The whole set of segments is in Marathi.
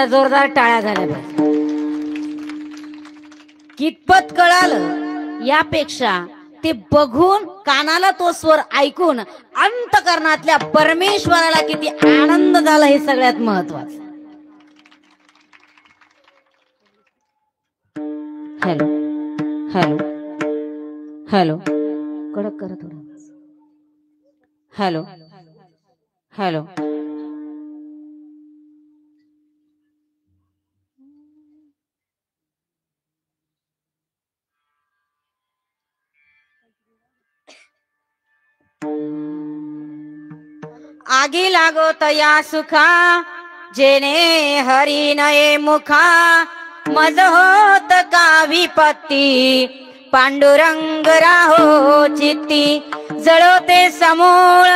जोरदार टाळ्या झाल्या पाहिजे. कितपत कळालं यापेक्षा ते बघून कानाला तो स्वर ऐकून अंतकरणातल्या परमेश्वराला किती आनंद झाला हे सगळ्यात महत्वाचं. हॅलो हॅलो हॅलो कडक करा थोडं. हॅलो हॅलो आगी लागो तया सुखा जेने हरी नये मुखा मज होत का विपत्ती पांडुरंग राहो चित्ती जळो ते समूळ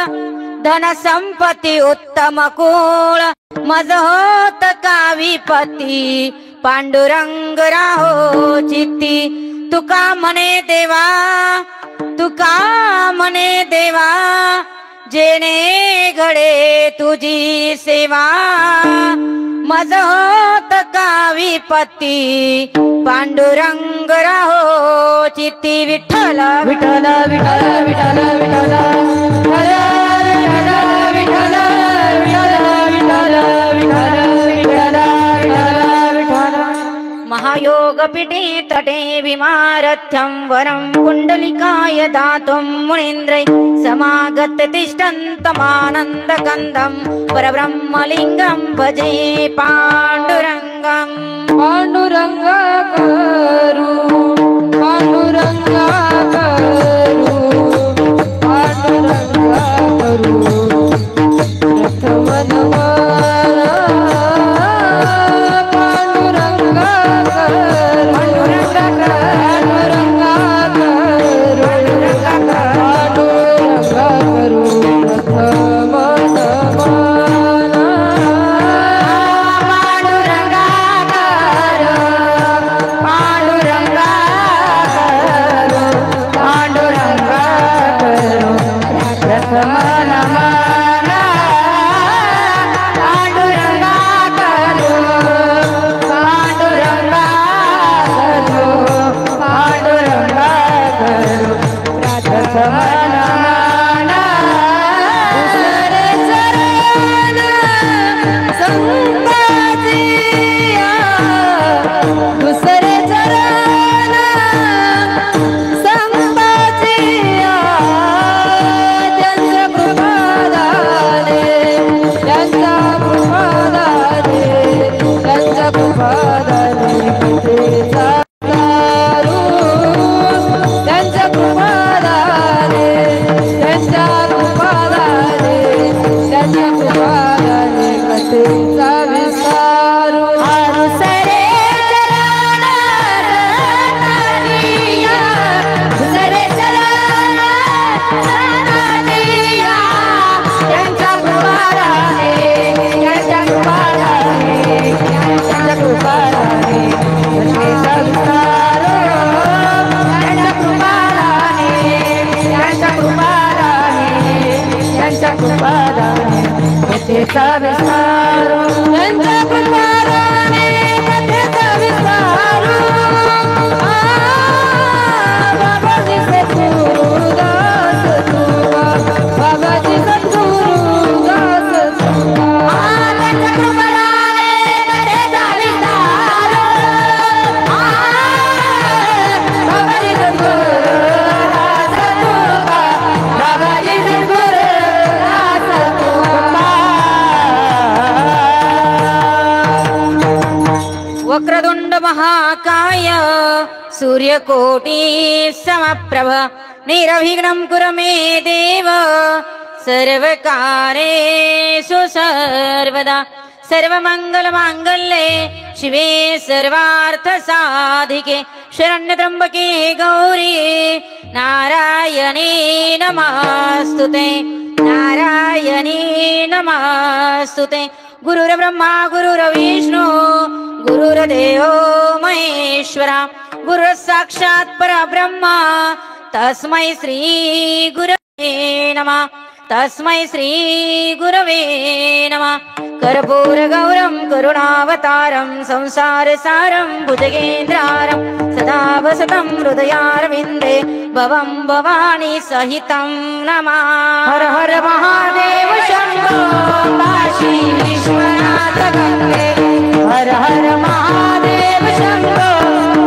धन संपत्ती उत्तम कुळ मज होत का विपत्ती पांडुरंग राहो चित्ती तुका म्हणे देवा तुका म्हणे देवा जेने घडे तुझी सेवा मज होत का विपत्ती पांडुरंग राहो चित्ती विठ्ठल विठ्ठल विठ्ठल विठ्ठल विठ्ठल महायोग पीठे तटे विमारथ्यं वरं कुंडलिकाय दातुं मुनीन्द्रै समागत तिष्ठन्तमानन्दकन्दं परब्रह्मलिङ्गं भजे पाण्डुरङ्गं पाण्डुरङ्गा करू पाण्डुरङ्गा करू पाण्डुरङ्गा करू वक्रतुंड महाकाय सूर्यकोटि समप्रभ निर्विघ्नं कुरु मे देव सर्वकार्येषु सर्वदा सर्वमंगलमांगल्ये शिवे सर्वार्थसाधिके शरण्ये त्र्यंबके गौरी नारायणी नमस्तुते नारायणी नमस्तुते गुरुर्ब्रह्मा गुरुर्विष्णु गुरुर्देवो महेश्वरा गुरुः साक्षात् परब्रह्म तस्मै श्री गुरवे नमः तस्मै श्री गुरवे नमः। कर्पूर गौरम करुणावतारम संसार सारम भुजगेंद्रारम सदा वसतं हृदयारविंदे भवं भवानी सहितं नमः। हर हर महादेव शंभो काशी विश्वनाथ गंगे। हर हर महादेव शंभो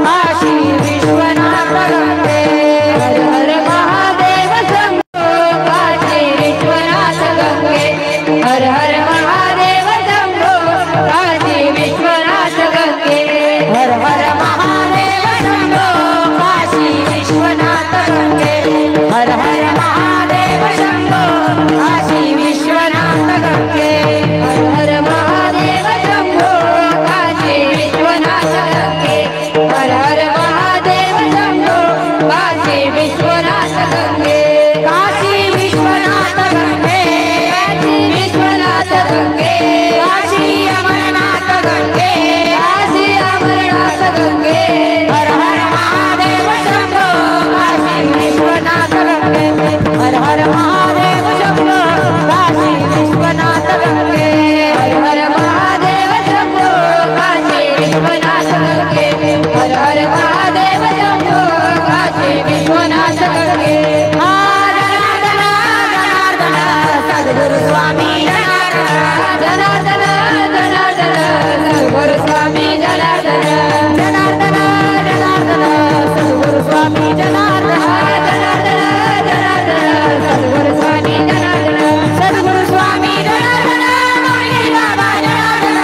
काशी विश्वनाथ गंगे। हर हर महादेव शंभो काशी विश्वनाथ गंगे। हर हर महादेव शंभो काशी विश्वनाथ गंगे। हर हर महादेव शंभो काशी विश्वनाथ गंगे। हर हर महादेव शंभो काशी विश्वनाथ गंगे। हर हर महादेव शंभो काशी विश्वनाथ गंगे। हर हर महादेव शंभो काशी विश्वनाथ गंगे। काशी विश्वनाथ गंगे। काशी विश्वनाथ गंगे। काशी अमरनाथ गंगे। काशी अमरनाथ गंगे। हर हर महादेव शंभो काशी विश्वनाथ गंगे। हर हर महादेव शंभो काशी विश्वनाथ गंगे। हर हर महादेव शंभो काशी विश्वनाथ गंगे। हर हर महादेव शंभो काशी विश्वनाथ गंगे। जनार्दन जनार्दन सद्गुरु स्वामी जनार्दन जनार्दन सद्गुरु स्वामी जनार्दन जनार्दन जनार्दन सद्गुरु स्वामी जनार्दन जनार्दन जनार्दन सद्गुरु स्वामी जनार्दन सद्गुरु स्वामी जनार्दन मोरगी बाबा जनार्दन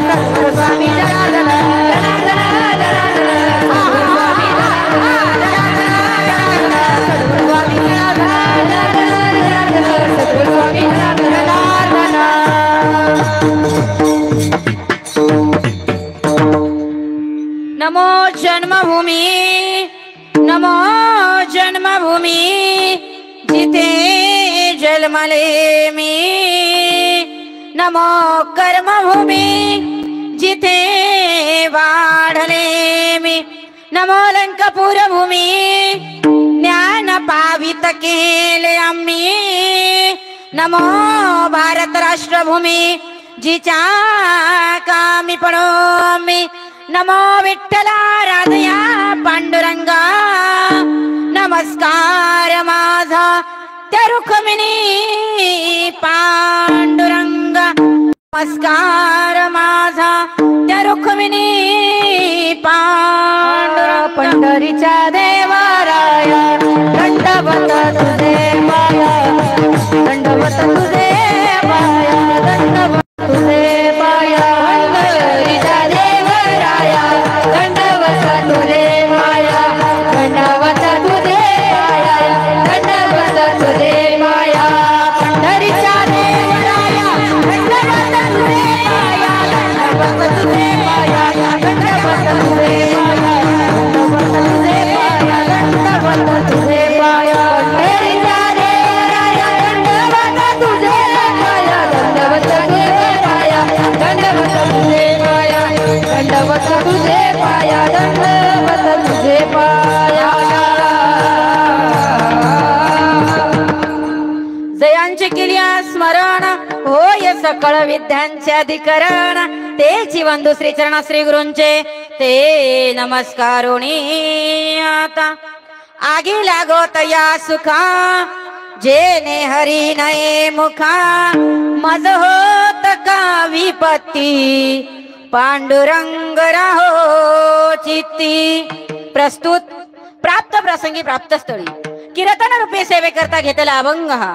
सद्गुरु स्वामी जनार्दन मोरगी बाबा जनार्दन जनार्दन जनार्दन सद्गुरु स्वामी जनार्दन जनार्दन जनार्दन सद्गुरु स्वामी नमो जन्मभूमी नमो जन्मभूमी जिथे जन्मले मी। नमो कर्मभूमी जिथे वाढले मी। नमो लंकापूर भूमी ज्ञान पावित केले आम्ही। नमो भारत राष्ट्रभूमी जिच्या कामी पडो मी। नमो विठ्ठला राधया पांडुरंगा नमस्कार माझा त्या रुक्मिणी पांडुरंगा। नमस्कार माझा त्या रुक्मिणी पांडुरंगा। पंढरीच्या देवाराया दंडवत तुझे पाया दंडवत तुझे पाया दंडवत तुझे पाया। पंढरीच्या देवराया दंडवत तुझे पाया दंडवत तुझे पाया दंडवत तुझे पाया। पंढरीच्या देवराया दंडवत तुझे पाया दंडवत तुझे पाया दंडवत तुझे पाया दंडवत तुझे पाया दंडवत तुझे पाया। पंढरीच्या देवराया दंडवत तुझे पाया दंडवत तुझे पाया दंडवत तुझे पाया दंडवत तुझे पाया दंडवत तुझे पाया। जयांचे केल्या स्मरण होय सकळ विद्यांचे अधिकरण। तेची वंदू श्री चरणा श्री गुरूंचे ते नमस्कारोणी आता। आगी लागोत या सुखा जेने हरी नये मुखा। मज होत का विपत्ती पांडुरंग राहो चित्ती। प्रस्तुत प्राप्त प्रसंगी प्राप्त स्थळी कीर्तन रूपे सेवे करता घेतला अभंग हा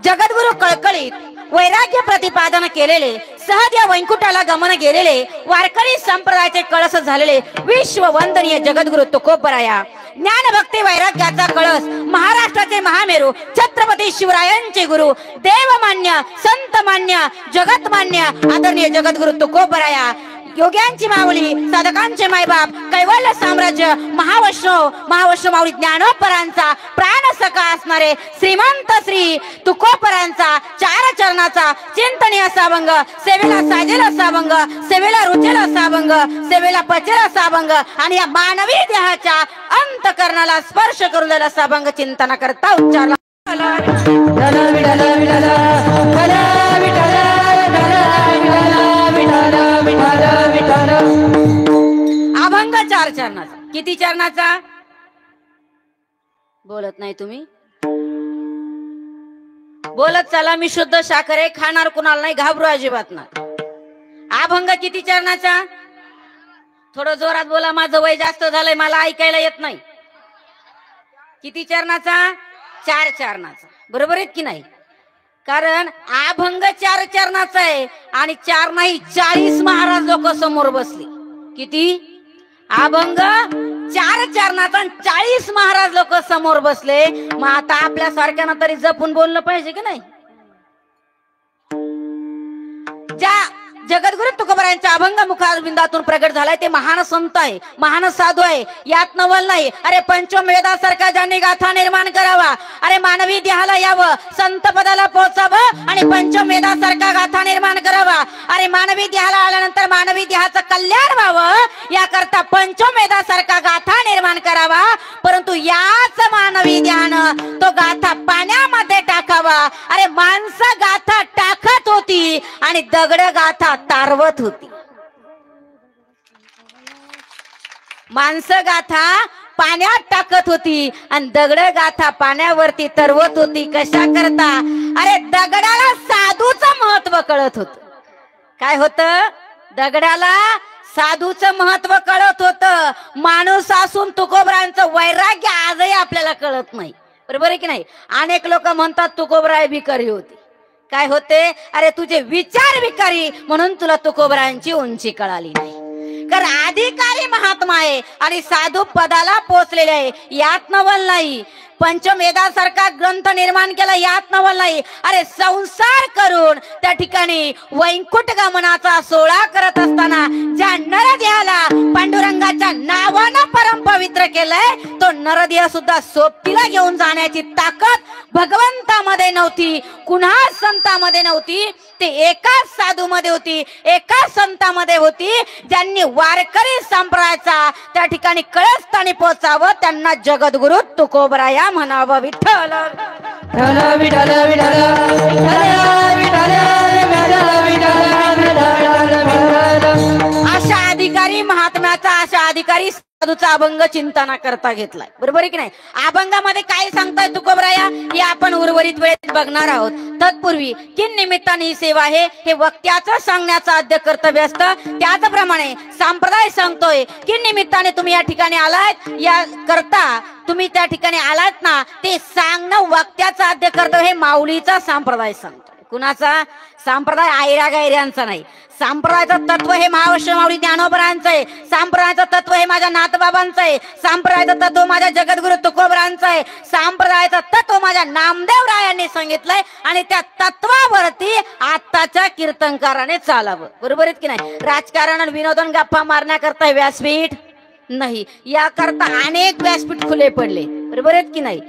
जगद्गुरु कळकळीत वैराग्य प्रतिपादन केलेले सहज या वैकुंठाला गमन गेलेले वारकरी संप्रदायाचे कळस झालेले विश्ववंदनीय जगद्गुरु तुकोबराया ज्ञान भक्ती वैराग्याचा कळस महाराष्ट्राचे महामेरू छत्रपती शिवरायांचे गुरु देवमान्य संतमान्य जगतमान्य आदरणीय जगद्गुरु तुकोबराया योग्यांची माऊली साधकांचे मायबाप कैवल्य साम्राज्य महावैष्णव माऊली ज्ञानोपरांचा प्राण सखा असणारे श्रीमंत श्री तुकोपरांचा चार चरणाचा चिंतनीय असा अभंग सेवेला साजेल असा अभंग सेवेला रुचेल असा अभंग सेवेला पचेल असा अभंग आणि या मानवी देहाच्या अंतकरणाला स्पर्श करून दिला असा अभंग चिंतना करता उच्चारला अभंग 4 चरणाचा. किती चरणाचा? बोलत नाही तुम्ही, बोलत चला. मी शुद्ध साखर आहे, खाणार कुणाला नाही, घाबरू अजिबात नाही. अभंग किती चरणाचा? थोडं जोरात बोला, माझं वय जास्त झालंय, मला ऐकायला येत नाही. किती चरणाचा? 4 चरणाचा. बरोबर आहेत की नाही? कारण अभंग 4 चरणाचा आहे आणि 4 नाही 40 महाराज लोक समोर बसले. किती? अभंग 4 चरणाचा 40 महाराज लोक समोर बसले. मग आता आपल्या सारख्याना तरी जपून बोललं पाहिजे की नाही? ज्या जगद्गुरु तुकोबारायांच्या अभंग मुखारविंदातून प्रगट झालाय ते महान संत आहे, महान साधू आहे, यात नवल नाही. अरे पंचमवेदासारखा ज्यांनी गाथा निर्माण करावा, अरे मानवी देहाला यावं, संत पदाला पोहोचावं आणि पंचमवेदासारखा गाथा निर्माण करावा. अरे मानवी देहाला आल्यानंतर मानवी देहाचं कल्याण व्हावं याकरता पंचमवेदासारखा गाथा निर्माण करावा. परंतु याच मानवी देहानं तो गाथा पाण्यामध्ये टाकावा. अरे माणसं गाथा टाकत होती आणि दगड गाथा तारवत होती. माणसं गाथा पाण्यात टाकत होती आणि दगड गाथा पाण्यावरती तरवत होती. कशा करता? अरे दगडाला साधूचं महत्व कळत होत. काय होत? दगडाला साधूचं महत्व कळत होत. माणूस असून तुकोबरांचं वैराग्य आजही आपल्याला कळत नाही. बरोबर आहे की नाही? अनेक लोक म्हणतात तुकोबराय भिकारी होती. काय होते? अरे तुझे विचार विकारी म्हणून तुला तुकोबरायांची उंची कळाली नाही. कारण अधिकारी महात्मा आहे आणि साधू पदाला पोहोचलेले आहे, यात नवल नाही. पंचवेदासारखा ग्रंथ निर्माण केला, यात नवल नाही. अरे संसार करून त्या ठिकाणी वैकुंठ गमनाचा सोहळा करत असताना ज्या नरदेहाला पांडुरंगाच्या नावानं परम पवित्र केलंय, तो नरदेह सुद्धा सोबतीला घेऊन जाण्याची ताकद भगवंतामध्ये नव्हती, कुणा संतामध्ये नव्हती. ते एकाच साधू मध्ये होती, एकाच संतामध्ये होती, ज्यांनी वारकरी संप्रदायाचा त्या ठिकाणी कळस्थानी पोहोचावं. त्यांना जगद्गुरु तुकोबराया म्हणावं. विठ्ठल विठ्ठल विठ्ठल अशा अधिकारी महात्म्याचा, अशा अधिकारी साधूचा अभंग चिंतना करता घेतलाय. बरोबर आहे की नाही? अभंगामध्ये काय सांगताय तुकोबराया हे आपण उर्वरित वेळेत बघणार आहोत. तत्पूर्वी किन निमित्ताने ही सेवा आहे हे वक्त्याचं सांगण्याचं आद्य कर्तव्य असतं. त्याचप्रमाणे संप्रदाय सांगतोय किन निमित्ताने तुम्ही या ठिकाणी आलात, या करता तुम्ही त्या ठिकाणी आलात ना, ते सांगणं वक्त्याचं आद्य कर्तव्य. हे माऊलीचा संप्रदाय सांगतो. कुणाचा संप्रदाय? आयरा गायऱ्यांचा नाही. संप्रदायाचं तत्व हे महावैष्णव माऊली ज्ञानोबरांचं आहे. संप्रदायाचं तत्व हे माझ्या नाथबाबांचं आहे. संप्रदायाचं तत्व माझ्या जगद्गुरु तुकोबरांचं आहे. संप्रदायाचं तत्व माझ्या नामदेव रायांनी सांगितलंय आणि त्या तत्वावरती आताच्या कीर्तनकाराने चालावं. बरोबर आहेत की नाही? राजकारण विनोदन गप्पा मारण्याकरता व्यासपीठ नाही, याकरता अनेक व्यासपीठ खुले पडले. बरोबर आहेत की नाही?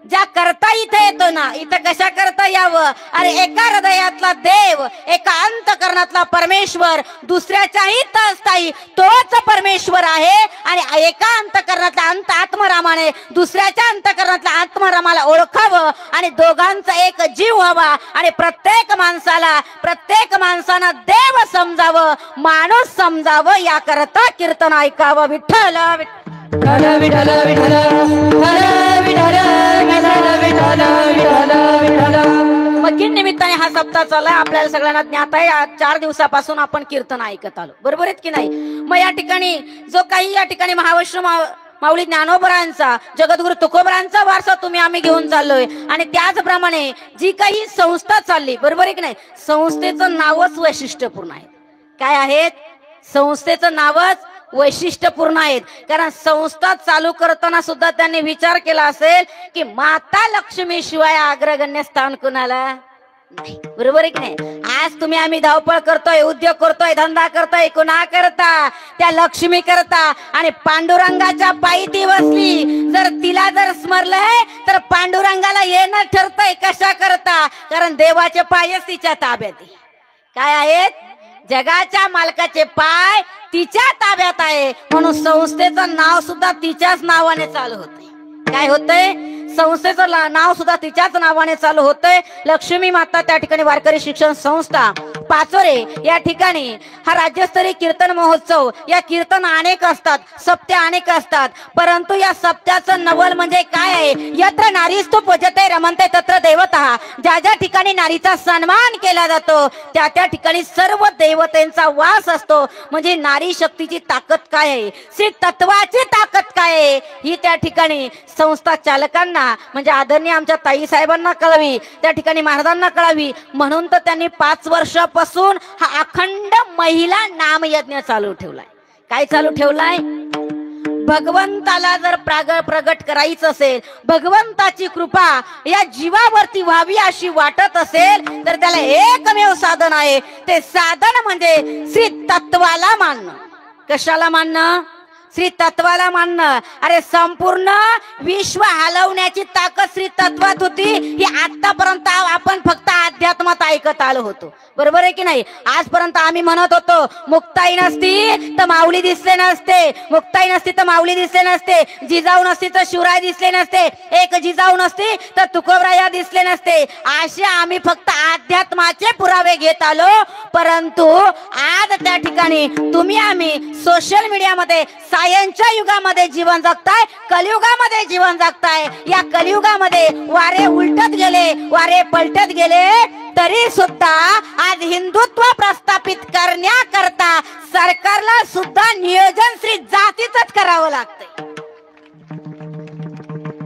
ज्या करता इथे येतो ना, इथं कशा करता यावं? अरे एका हृदयातला देव, एका अंतकरणातला परमेश्वर, दुसऱ्याच्याही तळस्थायी तोच परमेश्वर आहे. आणि एका अंतकरणातला आत्मरामाने दुसऱ्याच्या अंतकरणातला आत्मरामाला ओळखावं आणि दोघांचा एक जीव व्हावा. आणि प्रत्येक माणसानं देव समजावं, माणूस समजावं, याकरता कीर्तन ऐकावं. विठ्ठल विठ्ठल विठ्ठल विठ्ठल मग किन निमित्ताने हा सप्ताह चाललाय आपल्याला सगळ्यांना ज्ञात आहे. 4 दिवसापासून आपण कीर्तन ऐकत आलो. बरोबर आहेत की नाही? मग या ठिकाणी जो काही या ठिकाणी महावैष्णव माऊली ज्ञानोबरांचा, जगद्गुरु तुकोबरांचा वारसा तुम्ही आम्ही घेऊन चाललोय. आणि त्याचप्रमाणे जी काही संस्था चालली, बरोबर आहे की नाही, संस्थेचं नावच वैशिष्ट्यपूर्ण आहे. काय आहेत? संस्थेचं नावच वैशिष्ट्यपूर्ण आहेत. कारण संस्था चालू करताना सुद्धा त्यांनी विचार केला असेल की माता लक्ष्मी शिवाय अग्रगण्य स्थान कुणाला नाही. बरोबर आहे की नाही? आज तुम्ही आम्ही धावपळ करतोय, उद्योग करतोय, धंदा करतोय, कुणा करता? त्या लक्ष्मी करता. आणि पांडुरंगाच्या पायी ती बसली. जर तिला जर स्मरलंय तर पांडुरंगाला येणं ठरतंय. कशा करता? कारण देवाचे पायच तिच्या ताब्यात आहे. काय आहेत? जगाच्या मालकाचे पाय तिच्या ताब्यात आहे, म्हणून संस्थेचं नाव सुद्धा तिच्याच नावाने चालू होते. काय होतंय? संस्थेचं नाव सुद्धा तिच्याच नावाने चालू होतंय. लक्ष्मी माता त्या ठिकाणी वारकरी शिक्षण संस्था पाचोरे या ठिकाणी हा राज्यस्तरीय कीर्तन महोत्सव. या कीर्तन अनेक असतात, सप्त्या अनेक असतात, परंतु या सप्त्याचं नवल म्हणजे काय आहे? यत्र नारीस्तु पूजते रमन्ते तत्र देवता. ज्या ज्या ठिकाणी नारीचा सन्मान केला जातो त्या त्या ठिकाणी सर्व देवतेंचा वास असतो. म्हणजे नारी शक्तीची ताकद काय आहे, श्री तत्वाची ताकद काय आहे, ही त्या ठिकाणी संस्था चालकांना म्हणजे आदरणीय आमच्या ताई साहेबांना कळावी, त्या ठिकाणी महाराजांना कळावी, म्हणून तर त्यांनी 5 वर्षापासून हा अखंड महिला नामयज्ञ चालू ठेवलाय. काय चालू ठेवलाय? भगवंताला जर प्रगट करायचं असेल, भगवंताची कृपा या जीवावरती व्हावी अशी वाटत असेल, तर त्याला एकमेव साधन आहे. ते साधन म्हणजे श्री तत्वाला मानणं. कशाला मानणं? श्री तत्वाला मानणं. अरे संपूर्ण विश्व हलवण्याची ताकद श्री तत्वात होती. ही आतापर्यंत आपण फक्त अध्यात्मात ऐकत आलो होतो, बरोबर आहे की नाही? आजपर्यंत आम्ही म्हणत होतो मुक्ताई नसती तर माऊली दिसले नसते, मुक्ताई नसती तर माऊली दिसले नसते, जिजाऊ नसती तर शिवराय दिसले नसते, एक जिजाऊ नसती तर तुकोबराया दिसले नसते. असे आम्ही फक्त अध्यात्माचे पुरावे घेत आलो. परंतु आज त्या ठिकाणी तुम्ही आम्ही सोशल मीडियामध्ये सायन्सच्या युगामध्ये जीवन जगताय, कलियुगामध्ये जीवन जगताय. या कलियुगामध्ये वारे उलटत गेले, वारे पलटत गेले, तरी सुद्धा आज हिंदुत्व प्रस्थापित करण्याकरता सरकारला सुद्धा नियोजन श्री जातीच करावं लागतंय.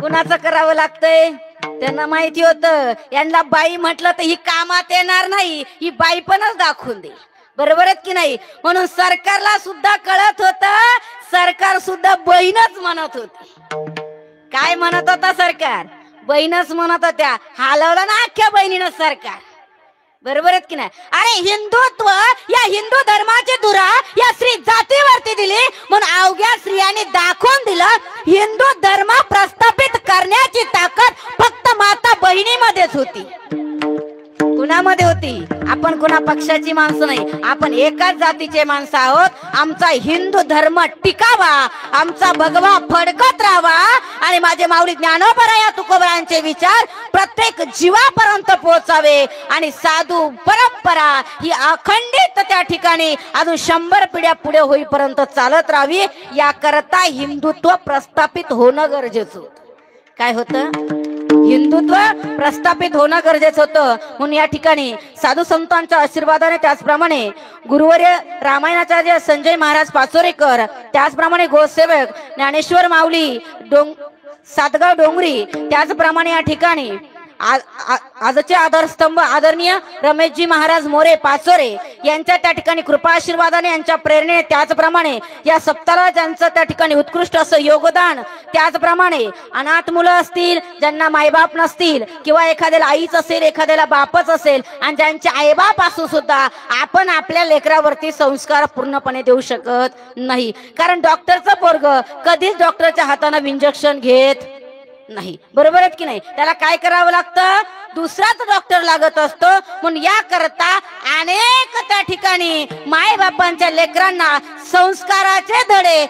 कुणाचं करावं लागतंय? त्यांना माहिती होतं यांना बाई म्हटलं तर ही कामात येणार नाही, ही बाईपणच दाखवून दे, बरोबर आहेत की नाही? म्हणून सरकारला सुद्धा कळत होतं, सरकार सुद्धा बहीणच म्हणत होती. काय म्हणत होता सरकार? बहीणच म्हणत होत्या. हलवलं ना अख्ख्या बहिणीनं सरकार, बरोबर आहेत की नाही? अरे हिंदुत्व या हिंदू धर्माची धुरा या स्त्री जातीवरती दिली, म्हणून अवघ्या स्त्रियांनी दाखवून दिलं हिंदू धर्म प्रस्थापित करण्याची ताकद फक्त माता बहिणीमध्येच होती. कुणामध्ये होती? आपण कुणा पक्षाची माणसं नाही, आपण एकाच जातीचे माणसं आहोत. आमचा हिंदू धर्म टिकावा, आमचा भगवा फडकत राहावा आणि माझे माऊली ज्ञानोबराया तुकोबरायांचे विचार प्रत्येक जीवापर्यंत पोहोचावे आणि साधू परंपरा ही अखंडित त्या ठिकाणी अजून 100 पिढ्या पुढे होईपर्यंत चालत राहावी. याकरता हिंदुत्व प्रस्थापित होणं गरजेचं होतं. काय होतं? हिंदुत्व प्रस्थापित होणं गरजेचं होतं. म्हणून या ठिकाणी साधू संतांच्या आशीर्वादाने, त्याचप्रमाणे गुरुवर्य रामायणाचार्य संजय महाराज पाचोरेकर, त्याचप्रमाणे गोसेवक ज्ञानेश्वर माऊली सातगाव डोंगरी, त्याचप्रमाणे या ठिकाणी आजचे आधारस्तंभ आदरणीय रमेशजी महाराज मोरे पाचोरे यांच्या त्या ठिकाणी कृपा आशीर्वादाने, यांच्या प्रेरणेने, त्याचप्रमाणे या सप्ताहाला ज्यांचं त्या ठिकाणी उत्कृष्ट असं योगदान, त्याचप्रमाणे अनाथ मुलं असतील, ज्यांना मायबाप नसतील, किंवा एखाद्याला आईच असेल, एखाद्याला बापच असेल, आणि ज्यांचे आईबाप असून सुद्धा आपण आपल्या लेकरावरती संस्कार पूर्णपणे देऊ शकत नाही. कारण डॉक्टरचं पोरगं कधीच डॉक्टरच्या हाताने इंजेक्शन घेत नाही, बरोबर आहेत की नाही? त्याला काय करावं लागतं? दुसराच डॉक्टर लागत असतो. म्हणून या करता अनेक त्या ठिकाणी माय बापांच्या लेकरांना संस्काराचे धडे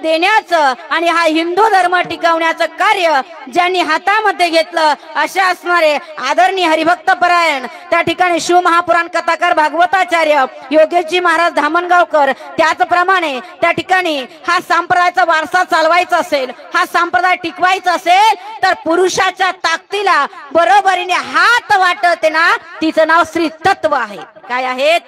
देण्याचं आणि हा हिंदू धर्म टिकवण्याचं कार्य ज्यांनी हातामध्ये घेतलं, अशा असणारे आदरणीय हरिभक्त परायण त्या ठिकाणी शिव महापुराण कथाकार भागवताचार्य योगेशजी महाराज धामणगावकर, त्याचप्रमाणे त्या ठिकाणी हा संप्रदायाचा वारसा चालवायचा असेल, हा संप्रदाय टिकवायचा असेल, तर पुरुषाच्या ताकदीला बरोबरीने हात वाटते ना, तिचं नाव श्री तत्व आहे. काय आहेत?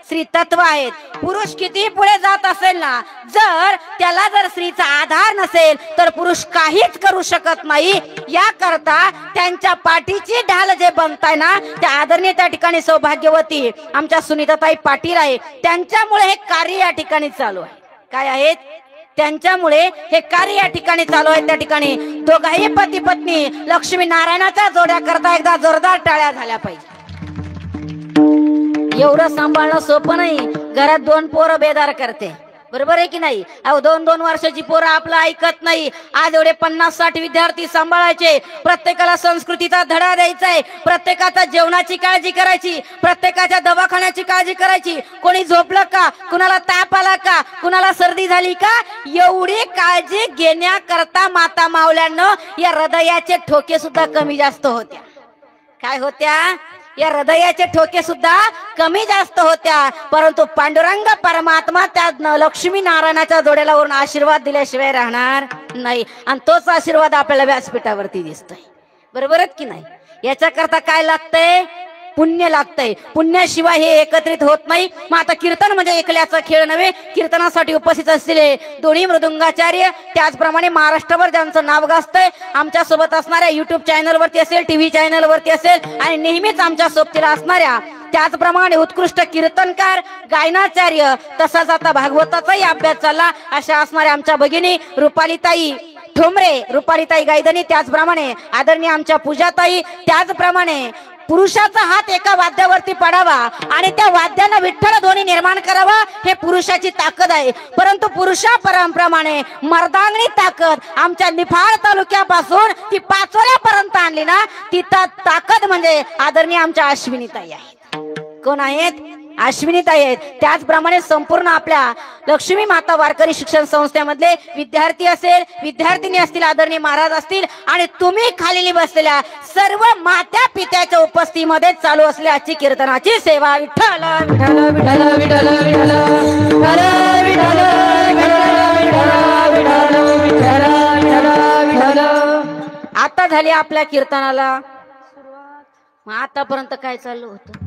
श्री तत्व आहेत. पुरुष किती पुढे जात असेल ना, जर त्याला जर स्त्रीचा आधार नसेल तर पुरुष काहीच करू शकत नाही. या करता त्यांच्या पाठीची ढाल जे बनताय ना, त्या आदरणीय त्या ठिकाणी सौभाग्यवती आमच्या सुनीताताई पाटील आहे, त्यांच्यामुळे हे कार्य या ठिकाणी चालू आहे. काय आहेत? त्यांच्यामुळे हे कार्य या ठिकाणी चालू आहे. त्या ठिकाणी दोघाही पती पत्नी लक्ष्मी नारायणाच्या जोड्या करता एकदा जोरदार टाळ्या झाल्या पाहिजे. एवढं सांभाळणं सोपं नाही. घरात 2 पोरं बेदार करते, बरोबर आहे की नाही? अहो 2-2 वर्षाची पोरं आपलं ऐकत नाही. आज एवढे 50-60 विद्यार्थी सांभाळायचे, प्रत्येकाला संस्कृतीचा धडा द्यायचा आहे, प्रत्येकाचा जेवणाची काळजी करायची, प्रत्येकाच्या दवाखान्याची काळजी करायची. कोणी झोपलं का, कुणाला ताप आला का, कुणाला सर्दी झाली का, एवढी काळजी घेण्याकरता माता मावल्यांना या हृदयाचे ठोके सुद्धा कमी जास्त होत्या. काय होत्या? या हृदयाचे ठोके सुद्धा कमी जास्त होत्या. परंतु पांडुरंग परमात्मा त्या लक्ष्मी नारायणाच्या जोड्यालावरून आशीर्वाद दिल्याशिवाय राहणार नाही. आणि तोच आशीर्वाद आपल्याला व्यासपीठावरती दिसतोय. बरोबर आहे की नाही? याच्याकरता काय लागतंय? पुण्य लागतंय. पुण्याशिवाय हे एकत्रित होत नाही. मग आता कीर्तन म्हणजे एकल्याचा खेळ नव्हे. कीर्तनासाठी उपस्थित असलेले दोन्ही मृदुंगाचार्य, त्याचप्रमाणे महाराष्ट्रभर ज्यांचं नाव गाजतंय, आमच्या सोबत असणाऱ्या युट्यूब चॅनलवरती असेल, टीव्ही चॅनलवरती असेल आणि नेहमीच आमच्या सोबतीला असणाऱ्या त्याचप्रमाणे उत्कृष्ट कीर्तनकार, गायनाचार्य, तसाच आता भागवताचाही अभ्यास चालला अशा असणाऱ्या आमच्या भगिनी रुपालीताई ठोंबरे, रुपालीताई गायधनी, त्याचप्रमाणे आदरणीय आमच्या पूजाताई, त्याचप्रमाणे पुरुषाचा हात एका वाद्यावरती पडावा आणि त्या वाद्यानं विठ्ठल ध्वनी निर्माण करावा, हे पुरुषाची ताकद आहे. परंतु पुरुषाप्रमाणे मर्दांनी ताकद आमच्या निफाड तालुक्यापासून ती पाचोऱ्यापर्यंत आणली ना, ती ताकद म्हणजे आदरणीय आमच्या अश्विनीताई आहेत. कोण आहेत? अश्विनीताई आहेत. त्याचप्रमाणे संपूर्ण आपल्या लक्ष्मी माता वारकरी शिक्षण संस्थेमधले विद्यार्थी असेल, विद्यार्थिनी असतील, आदरणीय महाराज असतील आणि तुम्ही खाली बसलेल्या सर्व मात्या पित्याच्या उपस्थितीमध्ये चालू असलेल्या आजची कीर्तनाची सेवा. विठ्ठल विठ्ठल विठ्ठल विठ्ठल विठ्ठल विठ्ठल. आता झाली आपल्या कीर्तनाला सुरुवात. मग आतापर्यंत काय चाललं होतं?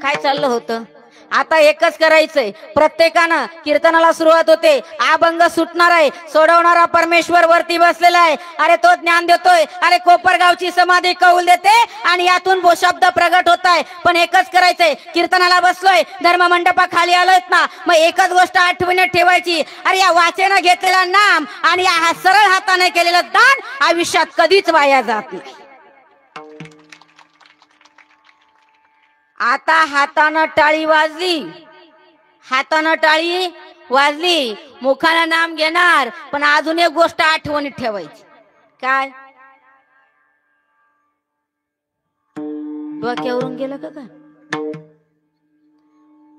काय चाललं होतं? आता एकच करायचंय. प्रत्येकानं कीर्तनाला सुरुवात होते. अभंग सुटणार आहे. सोडवणारा परमेश्वर वरती बसलेला आहे. अरे तो ज्ञान देतोय. अरे कोपरगावची समाधी कौल देते आणि यातून शब्द प्रगट होत आहे. पण एकच करायचंय. कीर्तनाला बसलोय, धर्म मंडपा खाली आलोयत ना, मग एकच गोष्ट आठवणीत ठेवायची. अरे या वाचेनं घेतलेला नाम आणि या सरळ हाताने केलेलं दान आयुष्यात कधीच वाया जात नाही. आता हातानं टाळी वाजली, हातानं टाळी वाजली, मुखानं नाम घेणार, पण अजून एक गोष्ट आठवणीत ठेवायची. काय? डोक्यावरून गेलं का काय?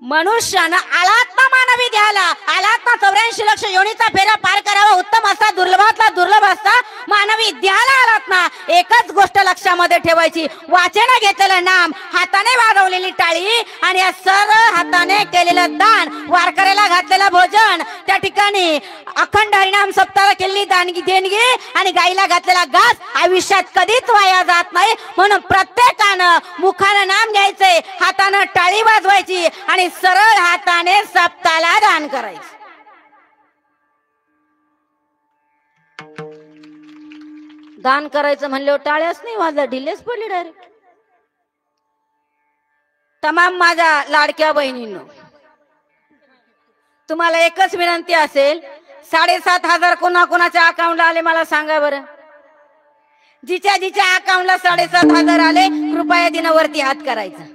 मनुष्यानं आलात्मा मानवी द्याला, आलात्मा 84 लक्ष योनीचा फेरा पार करावा, उत्तम असता, दुर्लभातला दुर्लभ असता, मानवी द्याला आलात ना. एकच गोष्ट लक्षामध्ये ठेवायची. वाचेनं घेतलेलं नाम, हाताने वाजवलेली टाळी आणि या सरळ हाताने केलेलं दान, वारकऱ्याला घातलेलं भोजन, त्या ठिकाणी अखंड हरिनाम सप्ताह केलेली देणगी आणि गाईला घातलेला घास आयुष्यात कधीच वाया जात नाही. म्हणून प्रत्येकानं मुखानं नाम घ्यायचंय, हातानं टाळी वाजवायची आणि सरळ हाताने सप्ताला दान करायचं. दान करायचं म्हणल्यावर टाळ्याच नाही वाजला, ढिलेच पडली डायरेक्ट. तमाम माझ्या लाडक्या बहिणींनो, तुम्हाला एकच विनंती असेल, 7,500 कोणाच्या अकाउंटला आले मला सांगा बरं. जिच्या अकाउंटला 7,500 आले, कृपया दिनावरती हात करायचा.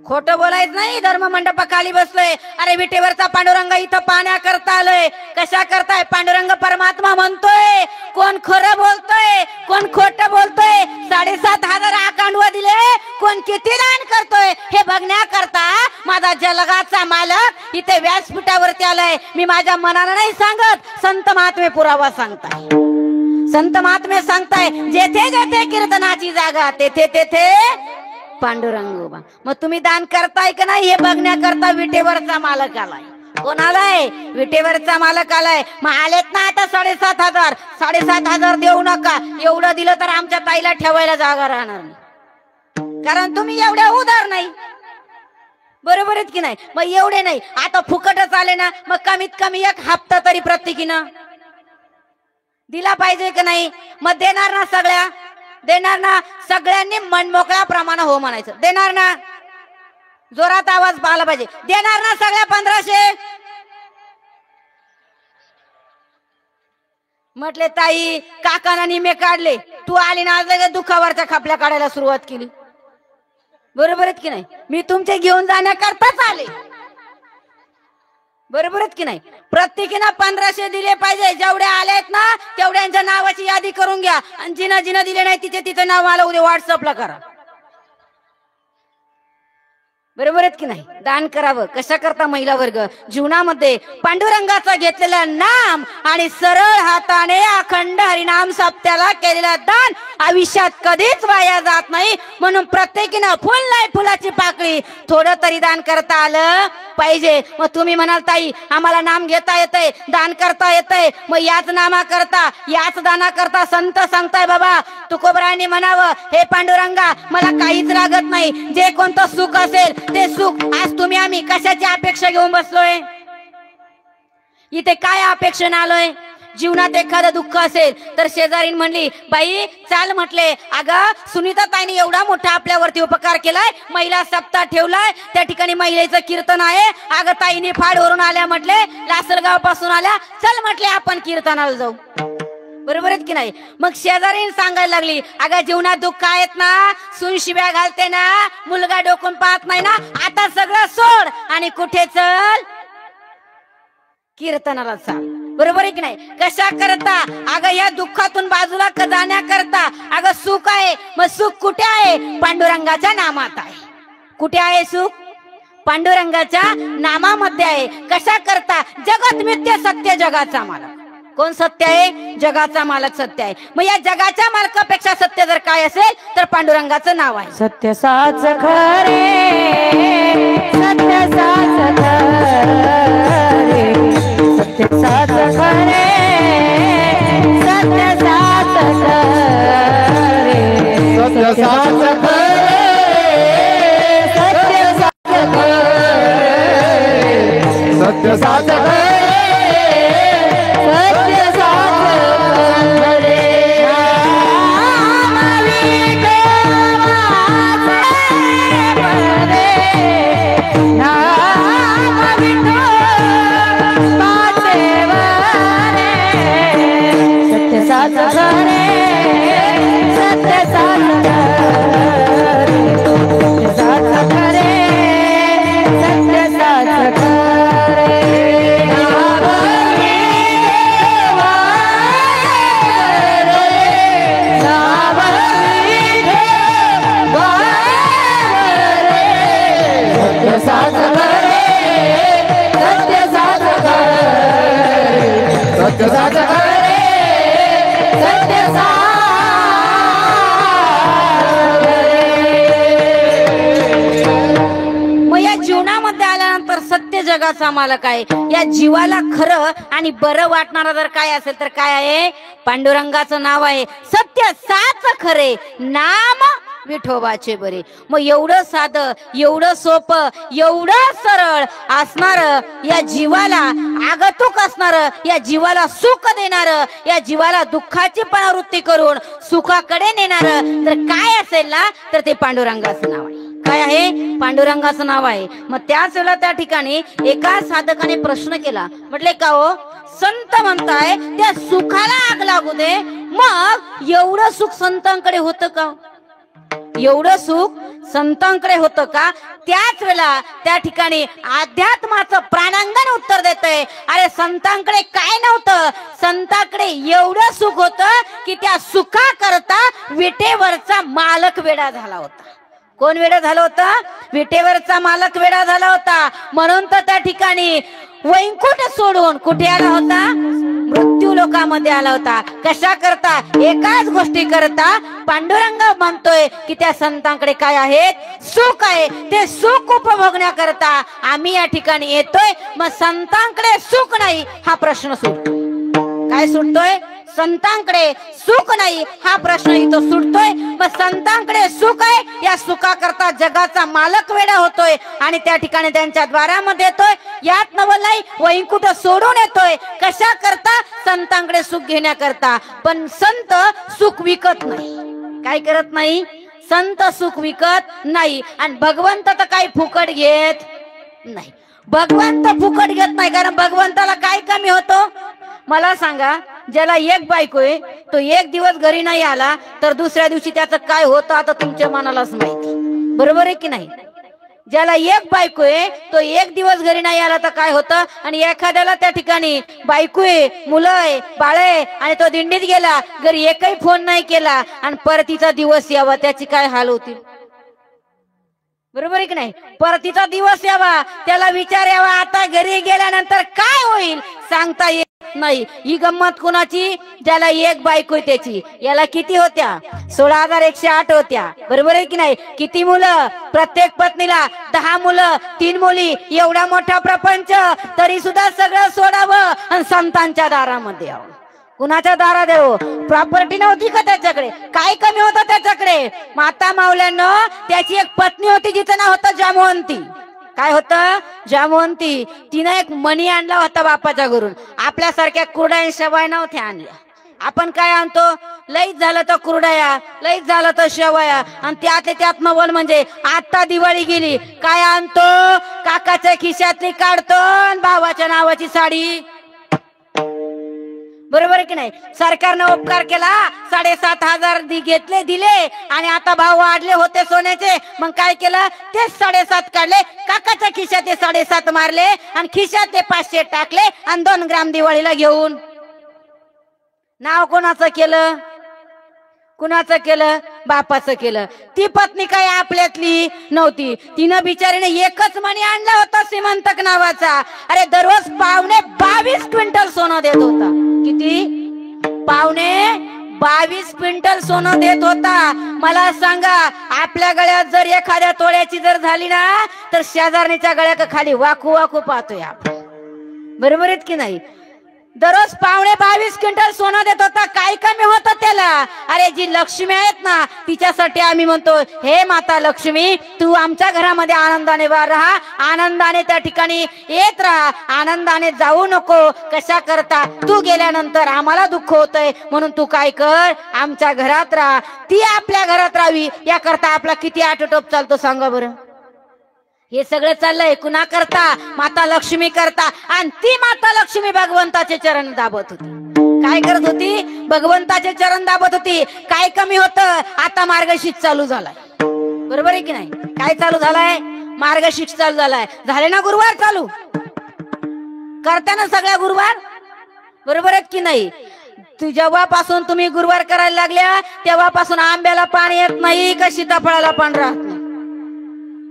खोटं बोलायचं नाही. धर्म मंडपा खाली बसलोय. अरे विटेवरचा पांडुरंग इथं पाण्या करता आलोय. कशा करताय? पांडुरंग परमात्मा म्हणतोय. कोण खरं बोलतोय, कोण खोटं बोलतोय? 7,500 अकाउंटवर दिले, कोण किती दान करतोय हे बघण्याकरता माझा जलगाचा मालक इथे व्यासपीठावरती आलाय. मी माझ्या मनानं नाही सांगत, संत महात्मे पुरावा सांगताय. संत महात्मे सांगताय, जेथे जेथे कीर्तनाची जागा तेथे तेथे पांडुरंग उभा. मग तुम्ही दान करताय का नाही हे बघण्याकरता विटेवरचा मालक आलाय. कोण आलाय? विटेवरचा मालक आलाय. मग आलेत ना आता 7,500. 7,500 देऊ नका. एवढं दिलं तर आमच्या ताईला ठेवायला जागा राहणार नाही, कारण तुम्ही एवढ्या उदार नाही. बरोबर आहेत की नाही? मग एवढे नाही, आता फुकटच आले ना, मग कमीत कमी एक हप्ता तरी प्रत्येकीनं दिला पाहिजे का नाही? मग देणार ना? सगळ्या देणार ना? सगळ्यांनी मनमोकळ्या प्रमाणे हो म्हणायचं. देणार ना? जोरात आवाज आला पाहिजे. देणार ना सगळ्या 1,500? म्हटले ताई काकाना निमे काढले, तू आली ना आज दुखावरच्या खापल्या काढायला सुरुवात केली. बरोबर आहेत की नाही? मी तुमचे घेऊन जाण्याकरताच आले. बरोबरच की नाही? प्रत्येकीनं 1500 दिले पाहिजे. जेवढ्या आलेत ना तेवढ्यांच्या नावाची यादी करून घ्या आणि जिना जिना दिले नाही तिचे तिचं नाव मला उद्या व्हॉट्सअपला करा. बरोबर आहेत की नाही? दान करावं. कशा करता महिला वर्ग जीवनामध्ये पांडुरंगाचं घेतलेलं नाम आणि सरळ हाताने अखंड हरिनाम सप्त्याला केलेलं दान आयुष्यात कधीच वाया जात नाही. म्हणून प्रत्येकीनं फुल नाही फुलाची पाकळी थोडं तरी दान करता आलं पाहिजे. मग तुम्ही म्हणाल ताई आम्हाला नाम घेता येतंय, दान करता येतंय, मग याच नामा करता याच दाना करता संत सांगताय बाबा तुकोबरायांनी म्हणावं हे पांडुरंगा मला काहीच लागत नाही. जे कोणतं सुख असेल ते सुख आज तुम्ही आम्ही कशाची अपेक्षा घेऊन बसलोय? इथे काय अपेक्षेने आलोय? जीवनात एखादं दुःख असेल तर शेजारीन म्हणली बाई चाल म्हटले अगं सुनीता ताईने एवढा मोठा आपल्यावरती उपकार केलाय, महिला सप्ताह ठेवलाय, त्या ठिकाणी महिलेचं कीर्तन आहे. अगं ताईने फाडवरून आल्या म्हटले, लासलगाव पासून आल्या, चल म्हटले आपण कीर्तनाला जाऊ. बरोबर आहेत की नाही? मग शेजारीन सांगायला लागली अगं जीवनात दुःख आहेत ना, सून शिव्या घालते ना, मुलगा डोकून पाहत नाही ना, आता सगळं सोड आणि कुठे चल कीर्तनाला चाल. बरोबर आहे की नाही? कशा करता? अगं या दुःखातून बाजूला जाण्याकरता. अगं सुख आहे, मग सुख कुठे आहे? पांडुरंगाच्या नामात आहे. कुठे आहे सुख? पांडुरंगाच्या नामामध्ये आहे. कशा करता? जगत मिथ्य सत्य जगाचा मालक. कोण सत्य आहे? जगाचा मालक सत्य आहे. मग या जगाच्या मालकापेक्षा सत्य जर काय असेल तर पांडुरंगाचं नाव आहे. सत्य साच खरे, सत्य साच खरे, सत्य साच खरे, सत्य साच खरे, सत्य साच खरे, सत्य साच खरे, सत्य साच खरे. जगाचा मालक आहे. या जीवाला खरं आणि बरं वाटणारा जर काय असेल तर काय आहे? पांडुरंगाचं नाव आहे. सत्य साच खरे, नाम विठोबाचे बरे. मग एवढं साधं, एवढं सोपं, एवढं सरळ असणार या जीवाला आगतुक असणार, या जीवाला सुख देणार, या जीवाला दुःखाची परावृत्ती करून सुखाकडे नेणार तर काय असेल ना तर ते पांडुरंगाचं नाव आहे. काय आहे? पांडुरंगाचं नाव आहे. मग त्याच वेळेला त्या ठिकाणी एका साधकाने प्रश्न केला, म्हटले का हो संत म्हणताय त्या सुखाला आग लागू दे, मग एवढं सुख संतांकडे होतं का? एवढं सुख संतांकडे होतं का? त्याच वेळेला त्या ठिकाणी अध्यात्माचं प्राणांगण उत्तर देतंय, अरे संतांकडे काय नव्हतं, संतांकडे एवढं सुख होतं की त्या सुखा करता विटेवरचा मालक वेडा झाला होता. कोण वेडा झाला होता? विटेवरचा मालक वेडा झाला होता. म्हणून तर त्या ठिकाणी वैकुंठ सोडून कुठे आला होता? मृत्यू लोकामध्ये आला होता. कशा करता? एकाच गोष्टी करता पांडुरंग म्हणतोय की त्या संतांकडे काय आहेत? सुख आहे. ते सुख उपभोगण्याकरता आम्ही या ठिकाणी येतोय. मग संतांकडे सुख नाही हा प्रश्न सुटतो. काय सुटतोय? संतांकडे सुख नाही हा प्रश्न इथं सुटतोय. मग संतांकडे सुख आहे, या सुखाकरता जगाचा मालक वेडा होतोय आणि त्या ठिकाणी त्यांच्या द्वारामध्ये येतोय. यात नवल नाही, वैकुंठ सोडून येतोय. कशा करता? संतांकडे सुख घेण्याकरता. पण संत सुख विकत नाही. काय करत नाही? संत सुख विकत नाही. आणि भगवंत तर काही फुकट घेत नाही. भगवंत फुकट घेत नाही, कारण भगवंताला काय कमी होतो? मला सांगा, ज्याला एक बायको आहे तो एक दिवस घरी नाही आला तर दुसऱ्या दिवशी त्याचं काय होतं आता तुमच्या मनालाच माहिती. बरोबर आहे की नाही? ज्याला एक बायको आहे तो एक दिवस घरी नाही आला तर काय होतं, आणि एखाद्याला त्या ठिकाणी बायको आहे, मुलं आहे, बाळ आहे, आणि तो दिंडीत गेला, घरी एकही फोन नाही केला, आणि परतीचा दिवस यावा त्याची काय हाल होतील. बरोबर आहे की नाही. परतीचा दिवस यावा, त्याला विचार यावा आता घरी गेल्यानंतर काय होईल सांगता येत नाही. ही गंमत कुणाची, ज्याला एक बायको आहे त्याची. याला किती होत्या, 16,108 होत्या. बरोबर आहे की नाही. किती मुलं, प्रत्येक पत्नीला 10 मुलं, 3 मुली, एवढा मोठा प्रपंच, तरी सुद्धा सगळं सोडावं आणि संतांच्या दारामध्ये यावं. कुणाच्या दारात देऊ. प्रॉपर्टी नव्हती का त्याच्याकडे, काय कमी होतं त्याच्याकडे. माता माऊल्यांनो, त्याची एक पत्नी होती जिचं नाव होतं जामवंती. काय होतं, जामवंती. तिनं एक मणी आणला होता बापाच्या घरून. आपल्यासारख्या कुरड्या शेवया नव्हत्या आणल्या. आपण काय आणतो, लईच झालं तर कुरड्या, लईच झालं तर शेवया, आणि त्यात नवल म्हणजे आता दिवाळी गेली काय आणतो, काकाच्या खिशातली काढतो आणि भावाच्या नावाची साडी. बरोबर आहे की नाही. सरकारनं उपकार केला, 7,500 घेतले दिले, आणि आता भाव वाढले होते सोन्याचे, मग काय केलं, ते 7.5 काढले, काकाच्या खिशात ते 7.5 मारले, आणि खिशात ते 500 टाकले, आणि 2 ग्राम दिवाळीला घेऊन. नाव कोणाचं केलं, कुणाचं केलं, बापाचं केलं. ती पत्नी काय आपल्यातली नव्हती. तिनं बिचारीने एकच मणी आणला होता श्रीमंतक नावाचा. अरे दररोज पावणे 22 क्विंटल सोनं देत होता. किती, पावणे 22 क्विंटल सोनं देत होता. मला सांगा, आपल्या गळ्यात जर एखाद्या तोळ्याची जर झाली ना, तर शेजारणीच्या गळ्या खाली वाकू वाकू पाहतोय आपण. बरोबर आहेत की नाही. दररोज पावणे 22 क्विंटल सोनं देत होता. काय कमी होतं त्याला. अरे जी लक्ष्मी आहेत ना, तिच्यासाठी आम्ही म्हणतो, हे माता लक्ष्मी, तू आमच्या घरामध्ये आनंदाने राहा, आनंदाने त्या ठिकाणी येत राहा, आनंदाने जाऊ नको. कशा करता, तू गेल्यानंतर आम्हाला दुःख होतंय, म्हणून तू काय कर, आमच्या घरात राहा. ती आपल्या घरात राहावी याकरता आपला किती आटोटोप चालतो सांगा बरं. हे सगळं चाललंय कुणा करता, माता लक्ष्मी करता. आणि ती माता लक्ष्मी भगवंताचे चरण दाबत होती. काय करत होती, भगवंताचे चरण दाबत होती. काय कमी होतं, आता मार्गशीर्ष चालू झालाय. बरोबर आहे की नाही. काय चालू झालाय, मार्गशीर्ष चालू झालाय. झाले ना गुरुवार चालू, करताना सगळ्या गुरुवार. बरोबर आहेत की नाही. जेव्हापासून तुम्ही गुरुवार करायला लागल्या तेव्हापासून आंब्याला पाणी येत नाही का सीताफळाला पाणी राहत नाही.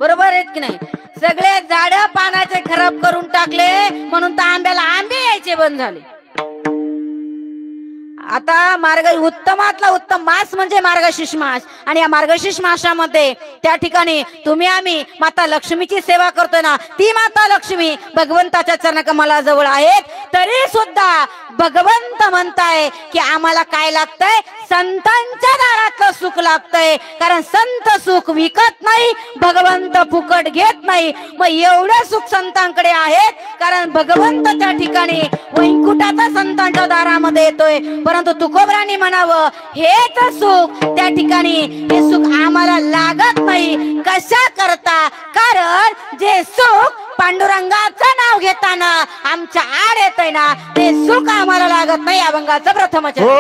बरोबर आहेत की नाही. सगळे झाड पानाचे खराब करून टाकले, म्हणून तर आंब्याला आंबे यायचे बंद झाले. आता उत्तमातला उत्तम मास म्हणजे मार्गशीर्ष मास. आणि या मार्गशीर्ष मासामध्ये त्या ठिकाणी तुम्ही आम्ही माता लक्ष्मीची सेवा करतोय ना, ती माता लक्ष्मी भगवंताच्या चरणकमलाजवळ आहेत. तरी सुद्धा भगवंत म्हणताय की आम्हाला काय लागतंय, संतांच्या दारातलं सुख लागतंय. कारण संत सुख विकत नाही, भगवंत फुकट घेत नाही. मग एवढं सुख संतांकडे आहेत, कारण भगवंत त्या ठिकाणी वैकुंठाचा संतांच्या दारामध्ये येतोय. परंतु तुकोबरांनी म्हणावं, हेच सुख त्या ठिकाणी, हे सुख आम्हाला लागत नाही. कशा करता, कारण जे सुख पांडुरंगाचं नाव घेताना आमच्या आड येतंय ना, ते सुख आम्हाला लागत नाही. अभंगाचं प्रथमच हो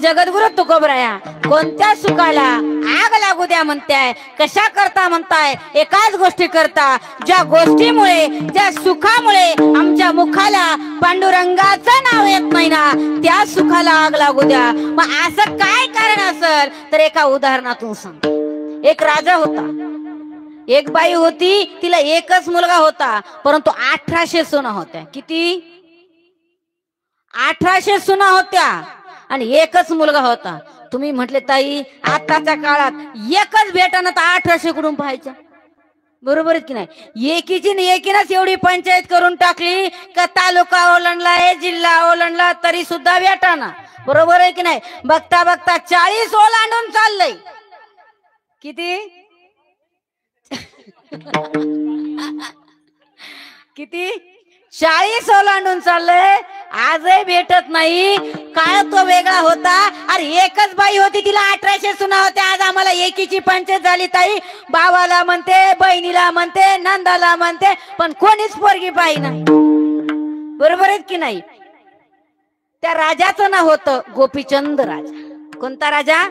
जगद्गुरु तुकोबराया कोणत्या सुखाला आग लागू द्या म्हणताय, कशा करता म्हणताय? एकाच गोष्टी करता, ज्या गोष्टीमुळे ज्या सुखामुळे आमच्या मुखाला पांडुरंगाचं नाव येत नाही ना, त्या सुखाला आग लागू द्या. मग असं काय कारण असेल तर एका उदाहरणातून सांग. एक राजा होता, एक बाई होती, तिला एकच मुलगा होता, परंतु 1800 सुना होत्या. किती? 1800 सुना होत्या आणि एकच मुलगा होता. तुम्ही म्हटले ताई आताच्या काळात एकच भेटाना तर 1800 कुठून पाहायच्या? बरोबर आहे की नाही? एकीची एकीनच एवढी पंचायत करून टाकली का तालुका ओलांडला, जिल्हा ओलांडला तरी सुद्धा भेटाना. बरोबर आहे की नाही? बघता बघता 40 ओलांडून चाललंय. किती? किती? 40 ओलांडून चाललंय. आजही भेटत नाही. काळ तो वेगळा होता. अरे एकच बाई होती, तिला 1800 सुना होत्या. आज आम्हाला एकीची पंचायत झाली ताई. भावाला म्हणते, बहिणीला म्हणते, नंदाला म्हणते, पण कोणीच पोरगी पाही नाही. बरोबर आहे की नाही? त्या राजाचं नाव होतं गोपीचंद राजा. कोणता राजा?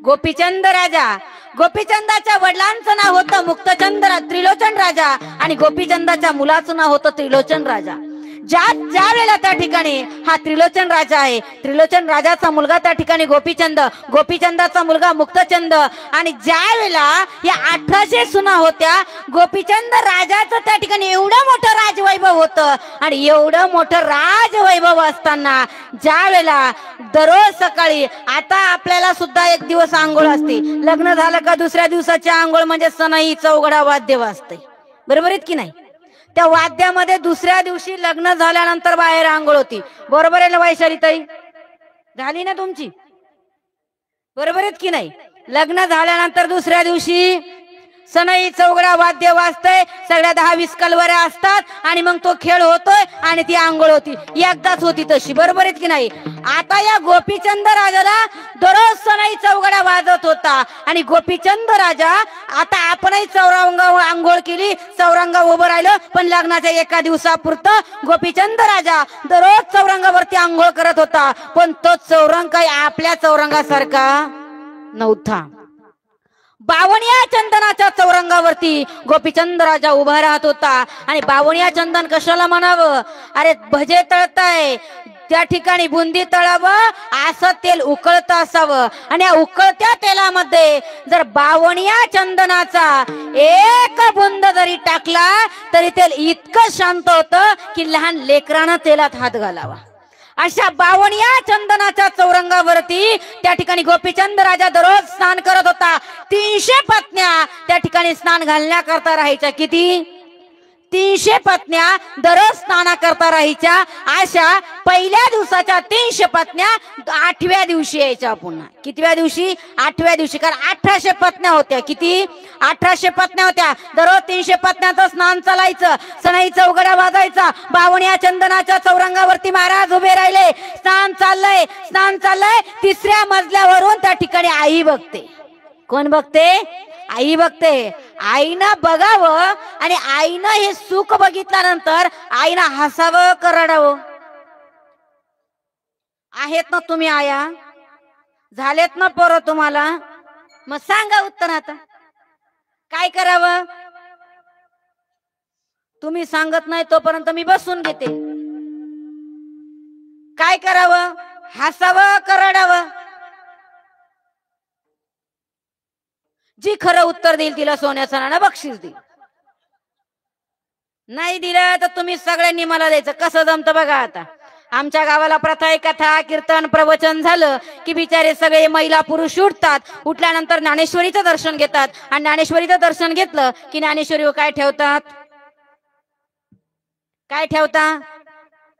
गोपीचंद राजा. गोपीचंदाच्या वडिलांचं नाव होतं मुक्तचंद त्रिलोचन राजा आणि गोपीचंदाच्या मुलाचं नाव होतं त्रिलोचन राजा. ज्या वेळेला त्या ठिकाणी हा त्रिलोचन राजा आहे, त्रिलोचन राजाचा मुलगा त्या ठिकाणी गोपीचंद, गोपीचंदाचा मुलगा मुक्तचंद, आणि ज्या वेळेला या 1800 सुना होत्या, गोपीचंद राजाचं त्या ठिकाणी एवढं मोठं राजवैभव होतं. आणि एवढं मोठं राजवैभव असताना ज्या वेळेला दररोज सकाळी, आता आपल्याला सुद्धा एक दिवस आंघोळ असते, लग्न झालं का दुसऱ्या दिवसाची आंघोळ म्हणजे सनई चौघडा वाद्य वाजते. बरोबर आहेत की नाही? त्या वाद्यामध्ये दुसऱ्या दिवशी लग्न झाल्यानंतर बाहेर आंघोळ होती. बरोबर आहे ना वैशाली ताई? झाली ना तुमची? बरोबर आहेत की नाही? लग्न झाल्यानंतर दुसऱ्या दिवशी सनई चौघडा वाद्य वाजतंय, सगळ्या 10-20 कलवऱ्या असतात आणि मग तो खेळ होतोय आणि ती आंघोळ होती. एकदाच होती तशी, बरोबर आहेत की नाही. आता या गोपीचंद राजाला दररोज सनई चौघडा वाजत होता आणि गोपीचंद राजा आता आपणही चौरंगावर आंघोळ केली, चौरंगा उभं राहिलं, पण लग्नाच्या एका दिवसापुरतं गोपीचंद राजा दररोज चौरंगावरती आंघोळ करत होता. पण तो चौरंग काही आपल्या चौरंगासारखा नव्हता. बावणिया चंदनाच्या चौरंगावरती गोपीचंद राजा उभा राहत होता. आणि बावणिया चंदन कशाला म्हणावं, अरे भजे तळताय त्या ठिकाणी बुंदी तळावं, असं तेल उकळत असावं. आणि या उकळत्या तेलामध्ये जर बावणिया चंदनाचा एक बुंद जरी टाकला तरी तेल इतकं शांत होतं की लहान लेकरानं तेलात हात घालावा. अशा बावणिया चंदनाच्या चौरंगावरती त्या ठिकाणी गोपीचंद राजा दररोज स्नान करत होता. 300 पत्न्या त्या ठिकाणी स्नान घालण्याकरता राहायच्या. किती? 300 पत्न्या दररोज स्नाना करता राहायच्या. अशा पहिल्या दिवसाच्या 300 पत्न्या 8व्या दिवशी यायच्या पुन्हा. कितव्या दिवशी? 8व्या दिवशी. कारण 1800 पत्न्या होत्या. किती? 1800 पत्न्या होत्या. दररोज 300 पत्न्याचं स्नान चालायचं, सनई चौघडा वाजायचा, बावणिया चंदनाच्या चौरंगावरती महाराज उभे राहिले. स्नान चाललंय, स्नान चाललंय. 3ऱ्या मजल्यावरून त्या ठिकाणी आई बघते. कोण बघते? आई बघते. आईनं बघावं आणि आईनं हे सुख बघितल्यानंतर आईनं हसावं का रडावं? आहेत ना तुम्ही आया, झालेत ना पोरं तुम्हाला, मग सांगा उत्तर. आता काय करावं? तुम्ही सांगत नाही तोपर्यंत मी बसून घेते. काय करावं? हसावं का रडावं? जी खरं उत्तर देईल तिला सोन्याचा नाणं बक्षीस देईल. नाही दिलं तर तुम्ही सगळ्यांनी मला द्यायचं. कसं जमतं बघा. आता आमच्या गावाला प्रथा आहे, कथा कीर्तन प्रवचन झालं की बिचारे सगळे महिला पुरुष उठतात. उठल्यानंतर ज्ञानेश्वरीचं दर्शन घेतात आणि ज्ञानेश्वरीचं दर्शन घेतलं की ज्ञानेश्वरीवर काय ठेवतात? काय ठेवता?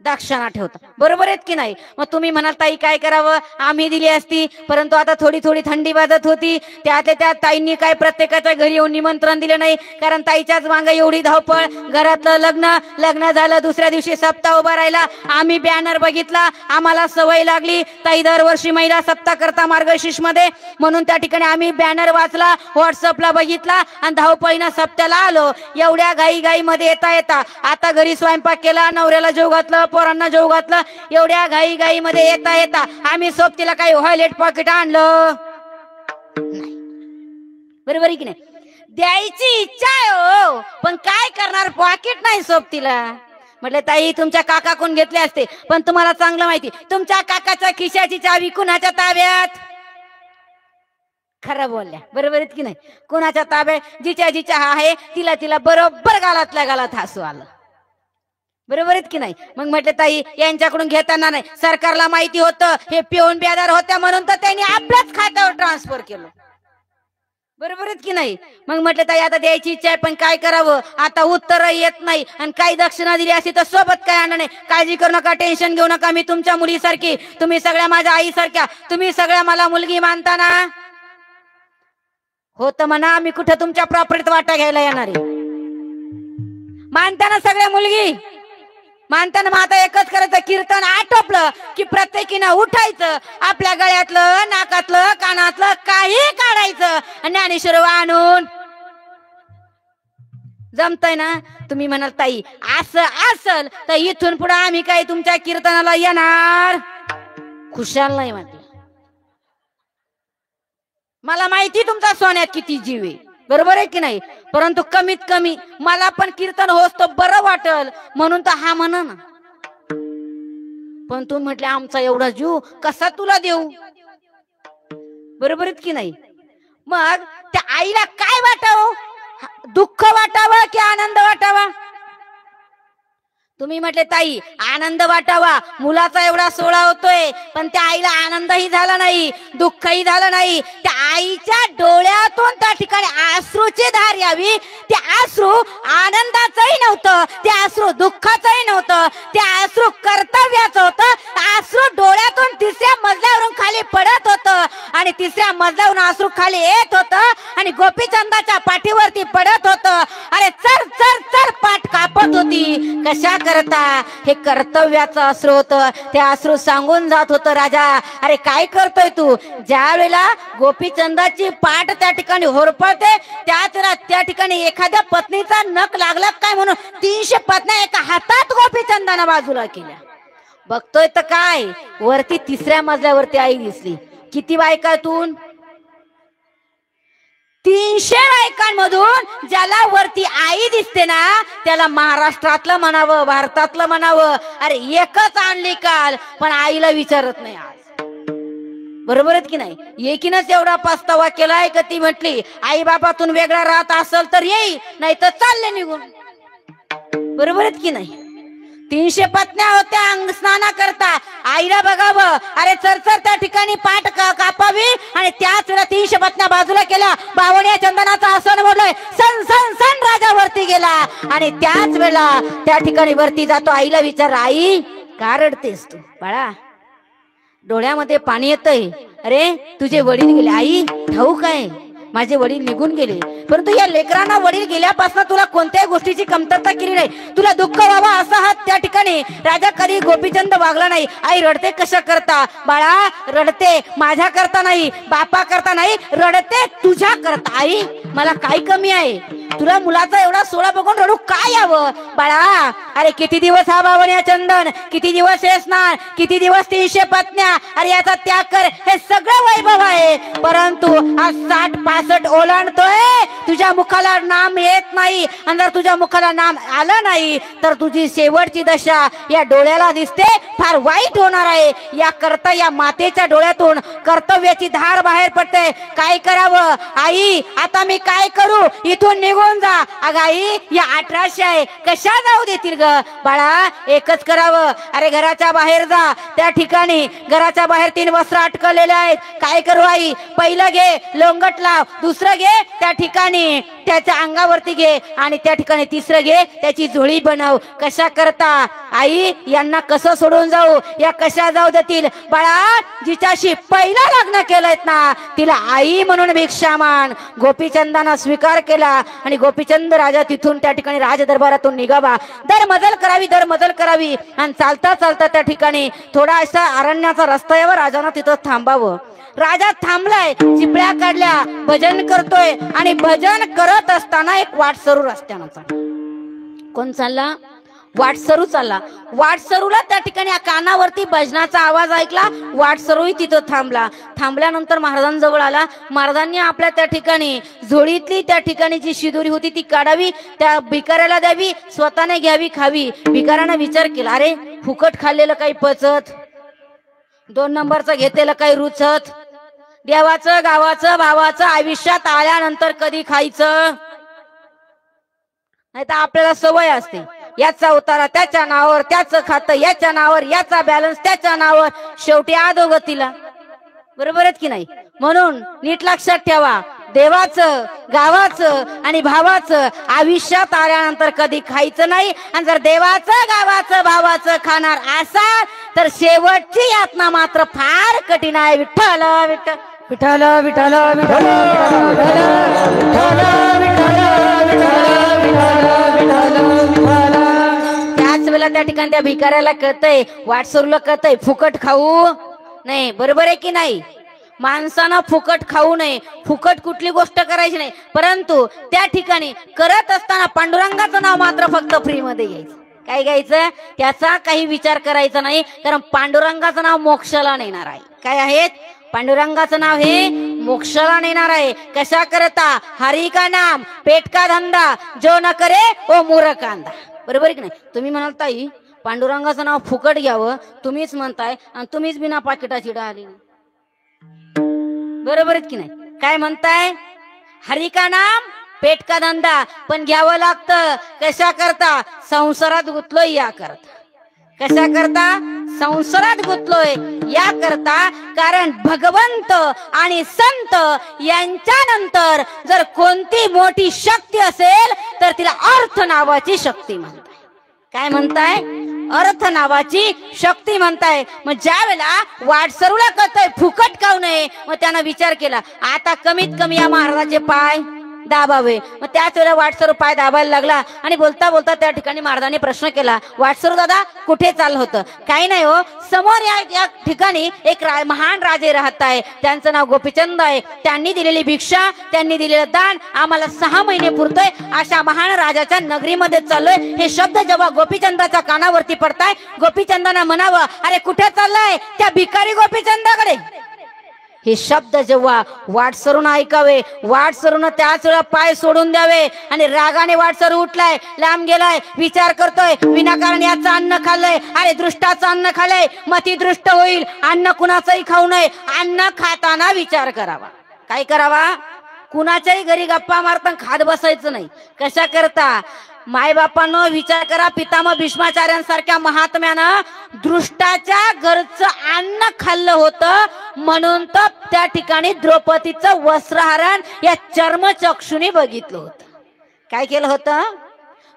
दक्षिणा ठेवता. बरोबर आहेत की नाही. मग तुम्ही म्हणाल ताई काय करावं, आम्ही दिली असती, परंतु आता थोडी थोडी थंडी वाजत होती, त्यातल्या त्यात ताईंनी काय प्रत्येकाच्या घरी येऊन निमंत्रण दिलं नाही. कारण ताईच्याच मागं एवढी धावपळ, घरातलं लग्न झालं, दुसऱ्या दिवशी सप्ताह उभा राहिला, आम्ही बॅनर बघितला, आम्हाला सवय लागली. ताई दरवर्षी महिला सप्ताह करता मार्गशीर्ष मध्ये, म्हणून त्या ठिकाणी आम्ही बॅनर वाचला, व्हॉट्सअपला बघितला आणि धावपळीनं सप्त्याला आलो. एवढ्या घाई मध्ये येता आता घरी स्वयंपाक केला, नवऱ्याला जेव घातलं, पोरांना जेव घातलं. एवढ्या घाई मध्ये येता आम्ही सोबतीला काही व्हायलेट पॉकेट आणलं नाही. बरोबर आहे की नाही. द्यायची इच्छा आहे हो, पण काय करणार, पॉकेट नाही सोबतीला. म्हटलं ताई तुमच्या काकाकडून घेतले असते, पण तुम्हाला चांगलं माहिती तुमच्या काकाच्या खिशाची चावी कुणाच्या ताब्यात? खरं बोलल्या. बरोबर आहेत की नाही. कुणाच्या ताब्यात? जिच्या आहे तिला बरोबर गालातल्या गालात हसू आलं. बरोबर आहेत की नाही. मग म्हटलं ताई यांच्याकडून घेताना नाही, सरकारला माहिती होतं हे पिऊन बेदार होत्या म्हणून तर त्यांनी आपल्याच खात्यावर ट्रान्सफर केलं. बरोबर आहेत की नाही. मग म्हटलं ताई आता द्यायची इच्छा आहे, पण काय करावं, आता उत्तर येत नाही. आणि काही दक्षिणा दिली असती तर सोबत काय आणलं नाही. काळजी करू नका, टेन्शन घेऊ नका, मी तुमच्या मुलीसारखी, तुम्ही सगळ्या माझ्या आईसारख्या, तुम्ही सगळ्या मला मुलगी मानता ना. होतं म्हणा, मी कुठं तुमच्या प्रॉपर्टीत वाटा घ्यायला येणार आहे. मानताना सगळ्या मुलगी मानताना. मग आता एकच करायचं, कीर्तन आटोपलं की प्रत्येकीनं उठायचं, आपल्या गळ्यातलं, नाकातलं, कानातलं काही काढायचं आणि ज्ञानेश्वर आणून. जमतंय ना. तुम्ही म्हणाल ताई असं असल तर इथून पुढे आम्ही काही तुमच्या कीर्तनाला येणार खुशाल नाही. म्हटलं मला माहिती तुमचा सोन्यात किती जीव आहे. बरोबर आहे की नाही. परंतु कमीत कमी मला पण कीर्तन होस तर बरं वाटल म्हणून तर हा म्हणा ना. पण तू म्हटले आमचा एवढा जीव कसा तुला देऊ. बरोबर आहे की नाही. मग त्या आईला काय वाटावं, दुःख वाटावं की आनंद वाटावा? तुम्ही म्हटले ताई आनंद वाटावा, मुलाचा एवढा सोहळा होतोय, पण त्या आईला आनंदही झाला नाही, दुःखही झालं नाही. त्या आईच्या डोळ्यातून त्या ठिकाणी अश्रूची धार यावी, ते अश्रू आनंदाचंही नव्हतं, ते अश्रू दुःखाचंही नव्हतं, ते अश्रू कर्तव्याचं होतं. अश्रू डोळ्यातून तिसऱ्या मजल्यावरून खाली पडत होतं आणि तिसऱ्या मजल्यावरून अश्रू खाली येत होतं आणि गोपीचंदाच्या पाठीवरती पडत होतं. अरे चर चर चर पाठ कापत होती. कशा करता? हे कर्तव्याचं अश्रू होतं. ते अश्रू सांगून जात होतं, राजा अरे काय करतोय तू? ज्या वेळेला गोपीचंदाची पाठ त्या ठिकाणी होरपळते त्याच वेळेला त्या ठिकाणी एखाद्या पत्नीचा नख लागला काय म्हणून 300 पत्न्या एका हातात गोपीचंदानं बाजूला केल्या. बघतोय तर काय वरती तिसऱ्या मजल्यावरती आई दिसली. किती बायकातून? 300 बायकांमधून ज्याला वरती आई दिसते ना त्याला महाराष्ट्रातलं म्हणावं, भारतातलं म्हणावं. अरे एकच आणली काल पण आईला विचारत नाही आज. बरोबर आहेत की नाही? एकीनच एवढा पस्तावा केलाय का ती म्हटली आई बापातून वेगळा राहत असेल तर येई, नाही तर चालले निघून. बरोबर आहेत की नाही? 300 पत्न्या होत्या अंग स्नाना करता. आईला बघावं, अरे चरचर त्या ठिकाणी पाठ कापावी आणि त्याच वेळेला 300 पत्न्या बाजूला केल्या. बावण्या चंदनाचा आसन मोडलंय, सन सन सन राजा वरती गेला आणि त्याच वेळेला त्या ठिकाणी वरती जातो. आईला विचार, आई का रडतेस तू? बाळा डोळ्यामध्ये पाणी येतंय. अरे तुझे वडील गेले. आई ठाऊक आहे माझे वडील निघून गेले, परंतु या लेकरांना वडील गेल्यापासून तुला कोणत्याही गोष्टीची कमतरता केली नाही. तुला दुःख व्हावा असा हात त्या ठिकाणी राजा कधी गोपीचंद वागला नाही. आई रडते कशा करता? बाळा रडते माझ्या करता नाही, बापा करता नाही, रडते तुझ्या करता. आई मला काय कमी आहे? तुला मुलाचा एवढा सोळा बघून रडू काय यावं? बाळा अरे किती दिवस हा बावण्या चंदन, किती दिवस हे स्नान, किती दिवस 300 पत्न्या, अरे याचा त्याग कर. हे सगळं वैभव आहे, परंतु आज 60-65 ओलांडतोय. तुझ्या मुखाला नाम येत नाही आणि जर तुझ्या मुखाला नाम आलं नाही तर तुझी शेवटची दशा या डोळ्याला दिसते, फार वाईट होणार आहे. या करता या मातेच्या डोळ्यातून कर्तव्याची धार बाहेर पडते. काय करावं? आई आता मी काय करू? इथून निघून जा. अगं आई या 1800 आहे, कशा जाऊ देतील ग? बाळा एकच करावं, अरे घराच्या बाहेर जा. त्या ठिकाणी घराच्या बाहेर 3 वस्त्र अटकलेले आहेत. काय करू आई? पहिलं घे लोंगट लाव, दुसरं घे त्या ठिकाणी त्याच्या अंगावरती घे आणि त्या ठिकाणी तिसरं घे त्याची झोळी बनव. कशा करता? आई यांना कसं सोडून जाऊ? या कशा जाऊ देतील? बाळा जिच्याशी पहिलं लग्न केलंयत ना तिला आई म्हणून भिक्षा मान. गोपीचंदानं स्वीकार केला आणि गोपीचंद राजा तिथून त्या ठिकाणी राजदरबारातून निघावा. दरमजल करावी, दरमजल करावी आणि चालता चालता त्या ठिकाणी थोडा असा अरण्याचा रस्ता यावर राजानं तिथं थांबावं. राजा थांबलाय, चिपळ्या काढल्या, भजन करतोय आणि भजन करत असताना एक वाटसरू रस्त्यानं चालला. कोण चालला? वाटसरू चालला. वाटसरूला त्या ठिकाणी कानावरती भजनाचा आवाज ऐकला. वाटसरूही तिथं थांबला. थांबल्यानंतर महाराजांजवळ आला. महाराजांनी आपल्या त्या ठिकाणी झोळीतली त्या ठिकाणी जी शिदोरी होती ती काढावी, त्या भिकाऱ्याला द्यावी, स्वतःने घ्यावी, खावी. भिकाऱ्यानं विचार केला, अरे फुकट खाल्लेलं काही पचत, 2 नंबरचं घेतलेलं काही रुचत, देवाचं गावाचं भावाचं आयुष्यात आल्यानंतर कधी खायचं? नाही तर आपल्याला सवय असते, याचा उतारा त्याच्या नावावर, त्याचं खातं याच्या नावावर, याचा बॅलन्स त्याच्या नावावर, शेवटी अधोगतीला. बरोबर आहेत की नाही? म्हणून नीट लक्षात ठेवा, देवाचं गावाचं आणि भावाचं आयुष्यात आल्यानंतर कधी खायचं नाही. आणि जर देवाचं गावाचं भावाचं खाणार असाल तर शेवटची यातना मात्र फार कठीण आहे. विठ्ठल विठ्ठल विठ्ठल विठ्ठल विठ्ठल त्याच वेळेला त्या ठिकाणी त्या भिकाऱ्याला कळतंय, वाटसरूला कळतंय फुकट खाऊ नाही. बरोबर आहे की नाही? माणसानं फुकट खाऊ नये, फुकट कुठली गोष्ट करायची नाही. परंतु त्या ठिकाणी करत असताना पांडुरंगाचं नाव मात्र फक्त फ्री मध्ये घ्यायचं. काय घ्यायचं? त्याचा काही विचार करायचा नाही, कारण पांडुरंगाचं नाव मोक्षाला नेणार आहे. काय आहेत? पांडुरंगाचं नाव हे मोक्षाला नेणार आहे. कशा करता? हरी का नाम पेट का धंदा, जो न करे ओ मूर्खांदा. बरोबर आहे की नाही? तुम्ही म्हणाल ताई पांडुरंगाचं नाव फुकट घ्यावं, तुम्हीच म्हणताय आणि तुम्हीच बिना पाकिटाची डाली. बरोबर आहेत की नाही? काय म्हणताय? हरी का नाम पेट का धंदा, पण घ्यावं लागतं. कशा करता? संसारात गुंतलोय या करता. कशा करता? संसारात गुंतलोय या करता. कारण भगवंत आणि संत यांच्यानंतर जर कोणती मोठी शक्ती असेल तर तिला अर्थ नावाची शक्ती म्हणताय. काय म्हणताय? अर्थ नावाची शक्ती म्हणताय. मग ज्या वेळेला वाटसरूला कळतंय फुकट खाऊ नये, मग त्यानं विचार केला आता कमीत कमी या महाराजाचे पाय दाबावे. मग त्याच वेळेला वाटसरू पाय दाबायला लागला आणि बोलता बोलता त्या ठिकाणी महाराजांनी प्रश्न केला, वाटसरू दादा कुठे चाललं होतं? काही नाही हो, समोर या ठिकाणी एक महान राजे राहत आहे, त्यांचं नाव गोपीचंद आहे. त्यांनी दिलेली भिक्षा, त्यांनी दिलेलं दान आम्हाला 6 महिने पुरतोय. अशा महान राजाच्या नगरीमध्ये चाललोय. हे शब्द जेव्हा गोपीचंदाच्या कानावरती पडताय, गोपीचंदांना म्हणावं अरे कुठे चाललाय? त्या भिकारी गोपीचंदाकडे. हे शब्द जेव्हा वाटसरून ऐकावे, वाटसरून त्याच वेळा पाय सोडून द्यावे. आणि रागाने वाटसरू उठलाय, लांब गेलाय, विचार करतोय विनाकारण याचं अन्न खाल्लंय, अरे दृष्टाचं अन्न खाल्लंय, मती दृष्ट होईल. अन्न कुणाचंही खाऊ नये. अन्न खाताना विचार करावा. काय करावा? कुणाच्याही घरी गप्पा मारता खात बसायचं नाही. कशा करता? मायबापानं विचार करा. पितामह भीष्माचार्यांसारख्या महात्म्यानं दृष्टाच्या घरचं अन्न खाल्लं होतं, म्हणून तर त्या ठिकाणी द्रौपदीचं वस्त्रहरण या चर्मचक्षुनी बघितलं होतं. काय केलं होतं?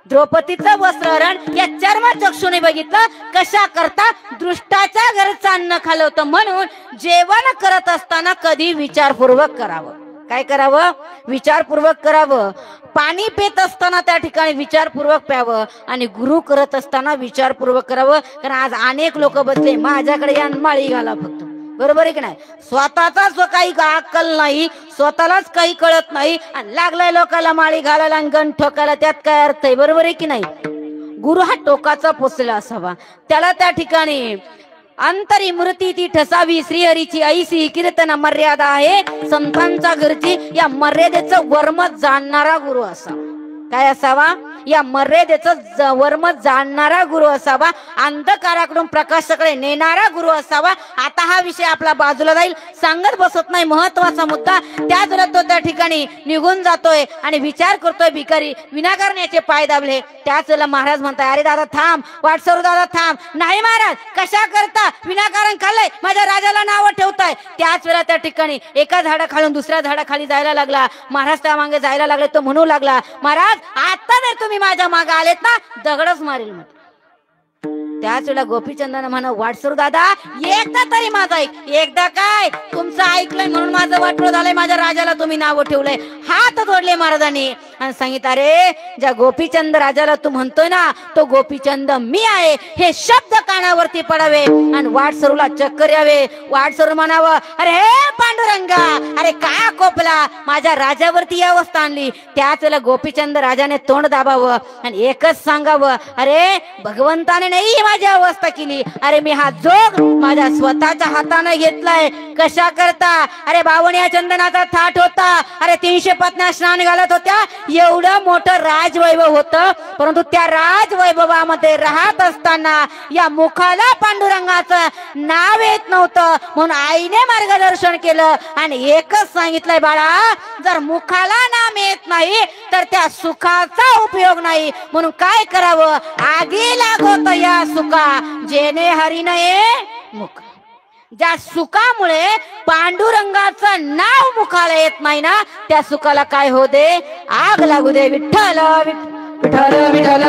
द्रौपदीचं वस्त्रहरण या चर्मचक्षुनी बघितलं. कशा करता? दृष्टाच्या घरचं अन्न खाल्लं होतं. म्हणून जेवण करत असताना कधी विचारपूर्वक करावं. काय करावं? विचारपूर्वक करावं. पाणी पित असताना त्या ठिकाणी विचारपूर्वक प्यावं. आणि गुरु करत असताना विचारपूर्वक करावं. कारण आज अनेक लोक बसले माझ्याकडे या माळी घाला फक्त. बरोबर आहे की नाही? स्वतःचा काही अक्कल नाही, स्वतःलाच काही कळत नाही आणि लागलाय लोकांना माळी घालायला आणि गण ठोकायला. त्यात काय अर्थ आहे? बरोबर आहे की नाही? गुरु हा टोकाचा पोचलेला असावा. त्याला त्या ठिकाणी अंतरी मूर्ती ती ठसावी, श्रीहरीची ऐसी कीर्तन मर्यादा आहे. संतांच्या घरची या मर्यादेचं वर्म जाणणारा गुरु असावा. काय असावा? या मर्यादेचं वर्म जाणणारा गुरु असावा. अंधकाराकडून प्रकाशाकडे नेणारा गुरु असावा. आता हा विषय आपला बाजूला जाईल, सांगत बसत नाही. महत्वाचा मुद्दा त्याच वेळेला तो त्या ठिकाणी निघून जातोय आणि विचार करतोय भिकारी विनाकारण याचे पाय दाबले. त्याच वेळेला महाराज म्हणताय अरे दादा थांब, वाटसरू दादा थांब. नाही महाराज, कशा करता? विनाकारण खाल्लंय, माझ्या राजाला नाव ठेवताय. त्याच वेळेला त्या ठिकाणी एका झाडाखालून दुसऱ्या झाडाखाली जायला लागला. महाराज त्या मागे जायला लागले. तो म्हणू लागला महाराज आता जर तुम्ही माझ्या मागे आलेत ना दगडच मारेल. त्याच वेळेला गोपीचंदानं म्हणा वाटसरू दादा एकदा तरी माझं ऐक. एकदा काय? तुमचं ऐकलंय म्हणून माझं वाटलं झालंय. माझ्या राजाला तुम्ही नाव ठेवलंय. हात जोडले महाराजांनी आणि सांगितलं अरे ज्या गोपीचंद राजाला तू म्हणतोय ना तो गोपीचंद मी आहे. हे शब्द कानावरती पडावे आणि वाटसरूला चक्कर यावे. वाटसरू म्हणावं अरे हे पांडुरंगा, अरे का कोपला? माझ्या राजावरती या अवस्था आणली. त्याच वेळेला गोपीचंद राजाने तोंड दाबावं आणि एकच सांगावं अरे भगवंताने नाही माझी अवस्था केली. अरे मी हा जोग माझ्या स्वतःच्या हाताने घेतलाय. कशा करता? अरे बावण्या चंदनाचा थाट होता. अरे 300 पत्न्या स्नान घालत होत्या. एवढं मोठं राजवैभव होतं, परंतु त्या राजवैभवामध्ये राहत असताना या मुखाला पांडुरंगाचं नाव येत नव्हतं. म्हणून आईने मार्गदर्शन केलं आणि एकच सांगितलंय बाळा जर मुखाला नाम येत नाही तर त्या सुखाचा उपयोग नाही. म्हणून काय करावं? आगी लागवत या सुखा जेने हरिनये मुख. ज्या सुखामुळे पांडुरंगाचं नाव मुखाला येत नाही ना त्या सुखाला काय हो दे? आग लागू दे. विठ्ठल विठ्ठल विठ्ठल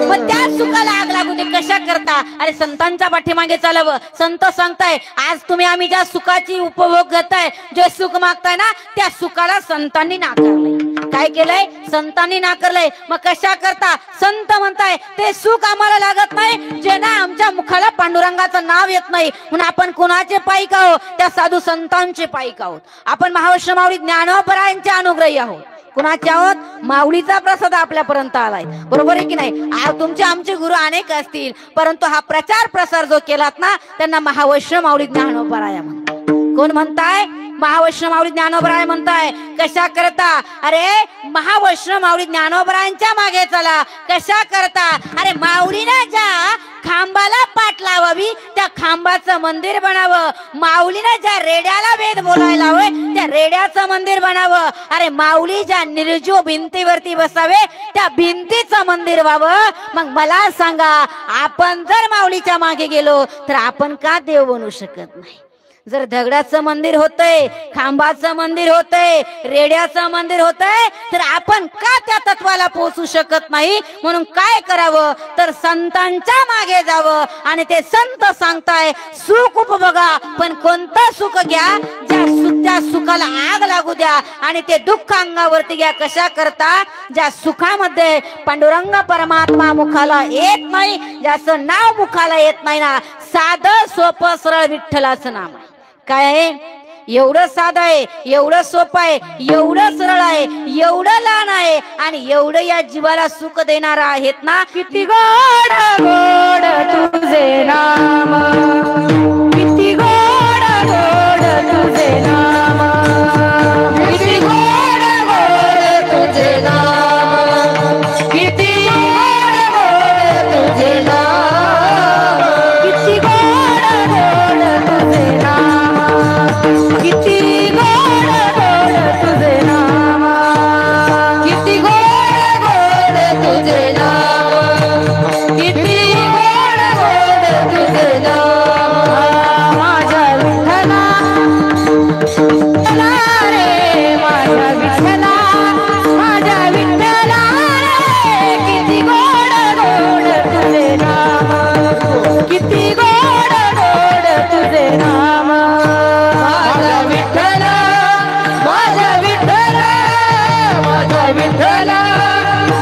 मग त्या सुखाला आग लागू दे. कशा करता? अरे संतांच्या पाठीमागे चालावं. संत सांगताय आज तुम्ही आम्ही ज्या सुखाची उपभोग घेताय, जे सुख मागताय ना त्या सुखाला संतांनी नाकारलंय. काय केलंय? संतांनी नाकारलंय. मग कशा करता? संत म्हणताय ते सुख आम्हाला लागत नाही जे ना आमच्या मुखाला पांडुरंगाचं नाव येत नाही. म्हणून आपण कुणाचे पाईक आहोत? त्या साधू संतांचे पाईक आहोत. आपण महावैष्णव माऊली ज्ञानोबरायांचे अनुग्रही आहोत. कुणाचे आहोत? माऊलीचा प्रसाद आपल्यापर्यंत आलाय. बरोबर आहे की नाही? तुमचे आमचे गुरु अनेक असतील, परंतु हा प्रचार प्रसार जो केलात ना त्यांना महावैष्णव माऊली ज्ञानोबराया म्हणतात. कोण म्हणताय? महावैष्णव माऊली ज्ञानोबराय म्हणताय. कशा करता? अरे महावैष्णव माऊली ज्ञानोबरायांच्या मागे चला. कशा करता? अरे माऊलीने ज्या खांबाला पाठ लावावी त्या खांबाचं मंदिर बनावं. माऊलीने ज्या रेड्याला वेद बोलायला हवंय त्या रेड्याचं मंदिर बनावं. अरे माऊली ज्या निर्जीव भिंतीवरती बसावे त्या भिंतीचं मंदिर व्हावं. मग मला सांगा, आपण जर माऊलीच्या मागे गेलो तर आपण का देव बनू शकत नाही? जर दगडाचं मंदिर होतंय, खांबाचं मंदिर होतंय, रेड्याचं मंदिर होतंय, तर आपण का त्या तत्वाला पोहोचू शकत नाही? म्हणून काय करावं तर संतांच्या मागे जावं. आणि ते संत सांगताय सुख उपभोगा, पण कोणतं सुख घ्या? ज्या सुखाला आग लागू द्या आणि ते दुःख अंगावरती घ्या. कशा करता? ज्या सुखामध्ये पांडुरंग परमात्मा मुखाला येत नाही, ज्याचं नाव मुखाला येत नाही ना, साधं सोपं सरळ विठ्ठलाचं नाम आहे. काय आहे? एवढं साधं आहे, एवढं सोपं आहे, एवढं सरळ आहे, एवढं लहान आहे आणि एवढं या जीवाला सुख देणारा आहेत ना. किती गोड गोड तुझे नाम, किती गोड गोड तुझे नाम, किती गोड गोड तुझे नाम, किती गोड गोड तुझे नाम, किती गोड गोड तुझे नाम, किती गोड गोड तुझे नाम, किती गोड गोड तुझे नाम, किती गोड गोड तुझे नाम. माझ्या विठ्ठला रे, माझ्या विठ्ठला, माझ्या विठ्ठला रे, किती गोड गोड तुझे नाम, किती गोड गोड तुझे नाम. माझ्या विठ्ठला, माझ्या विठ्ठला, माझ्या विठ्ठला,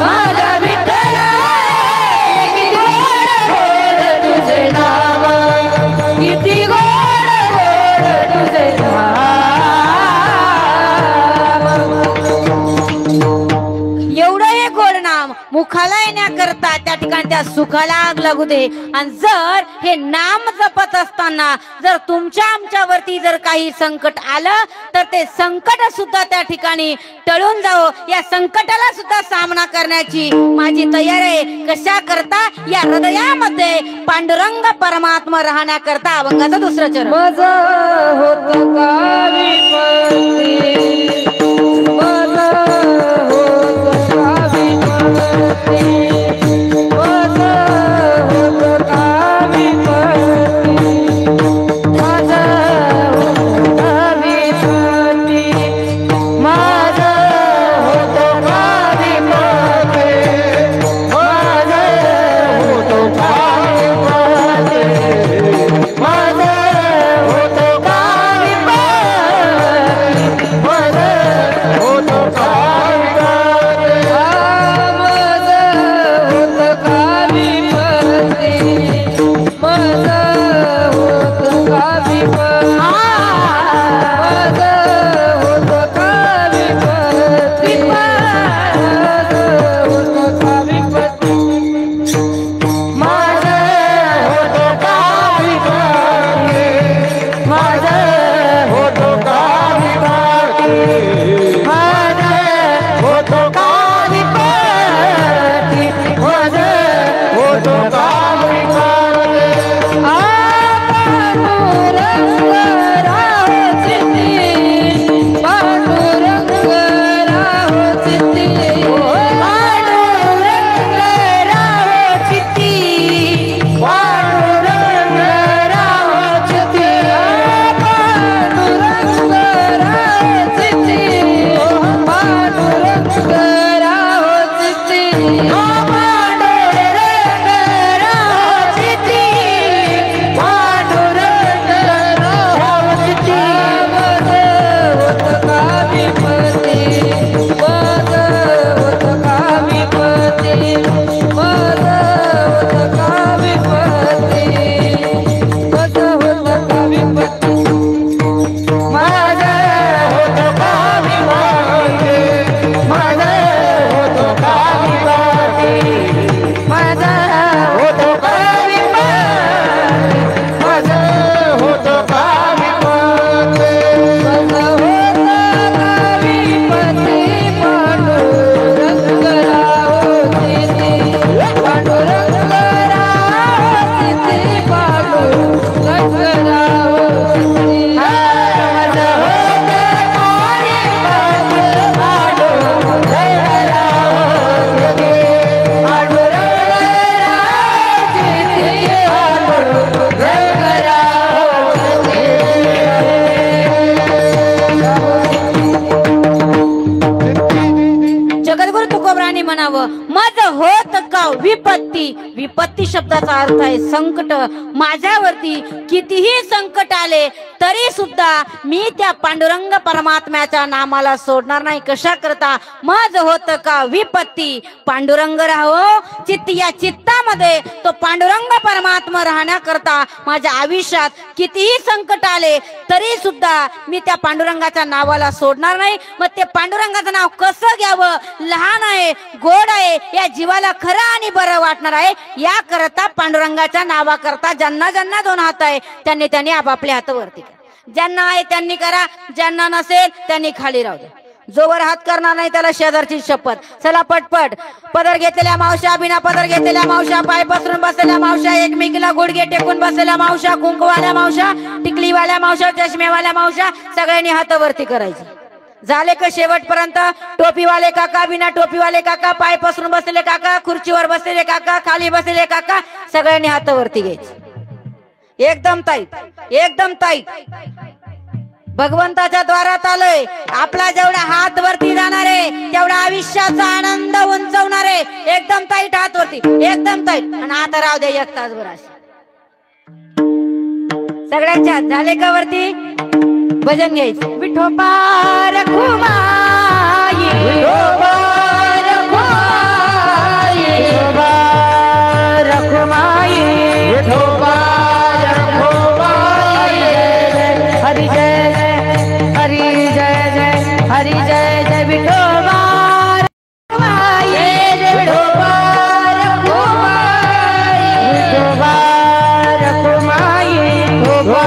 माझ्या विठ्ठला रे, किती गोड गोड तुझे नाम, किती गोड गोड तुझे नाम. एवढं हे गोड नाम मुखाला येण्याकरता त्या ठिकाणी त्या सुखाला आग लागू दे. आणि जर हे नाम जपत असताना जर तुमच्या आमच्यावरती जर काही संकट आलं तर ते संकट सुद्धा त्या ठिकाणी टळून जावं. या संकटाला सुद्धा सामना करण्याची माझी तयारी आहे. कशा करता? या हृदयामध्ये पांडुरंग परमात्मा राहण्याकरता अभंगाचं दुसरं चरण. माझं होतं का विपत्ती, माझं होतं का विपत्ती, माझं होतं का विपत्ती, माझं होतं का विपत्ती, माझं होतं का विपत्ती, माझं होतं का विपत्ती, माझं होतं का विपत्ती, विपत्ती. विपत्ती शब्दाचा अर्थ आहे संकट. माझ्यावरती कितीही संकट आले तरी सुद्धा मी त्या पांडुरंग परमात्म्याच्या नामाला सोडणार नाही. कशा करता? माझ होत का विपत्ती पांडुरंग राहो चित्ती. या चित्तामध्ये तो पांडुरंग परमात्मा राहण्याकरता माझ्या आयुष्यात कितीही संकट आले तरी सुद्धा मी त्या पांडुरंगाच्या नावाला सोडणार नाही. मग ते पांडुरंगाचं नाव कसं घ्यावं? लहान आहे, गोड आहे, या जीवाला खरं आणि बरं वाटणार आहे. या करता पांडुरंगाच्या नावाकरता ज्यांना ज्यांना दोन हात आहे त्यांनी त्यांनी आपापले हात वरती करा. ज्यांना आहे त्यांनी करा, ज्यांना नसेल त्यांनी खाली राहू द्या. जोवर हात करणार नाही त्याला शेजारची शपथ. चला पटपट. पदर घेतलेल्या मावशा, बिना पदर घेतलेल्या मावशा, पाय पसरून बसलेल्या मावशा, एकमेकीला गुडघे टेकून बसलेल्या मावशा, कुंकवाल्या मावशा, टिकलीवाल्या मावशा, चष्मेवाल्या मावशा, सगळ्यांनी हात वरती करायचे. झाले का शेवटपर्यंत? टोपीवाले काका, बिना टोपीवाले काका, पाय पसरून बसलेले काका, खुर्चीवर बसलेले काका, खाली बसलेले काका, सगळ्यांनी हात वरती घ्यायचे. एकदम टाईट, एकदम टाईट. भगवंताच्या द्वारात आलोय. आपला जेवढा हात वरती जाणार आहे तेवढा आयुष्याचा आनंद उंचवणार आहे. एकदम टाईट हात वरती, एकदम टाईट. आणि आता राहू दे एक तासभर असे सगळ्यांच्या हात झाले का वरती? भजन घ्यायचं. विठोबा रखुमाई, विठोबा रखुमाई, विठोबा रखुमाई, विठोबा रखुमाई. हरी जय जय, हरी जय जय, हरी जय जय विठोबा रखुमाई, विठोबा रखुमाई, विठोबा रखुमाई, विठोबा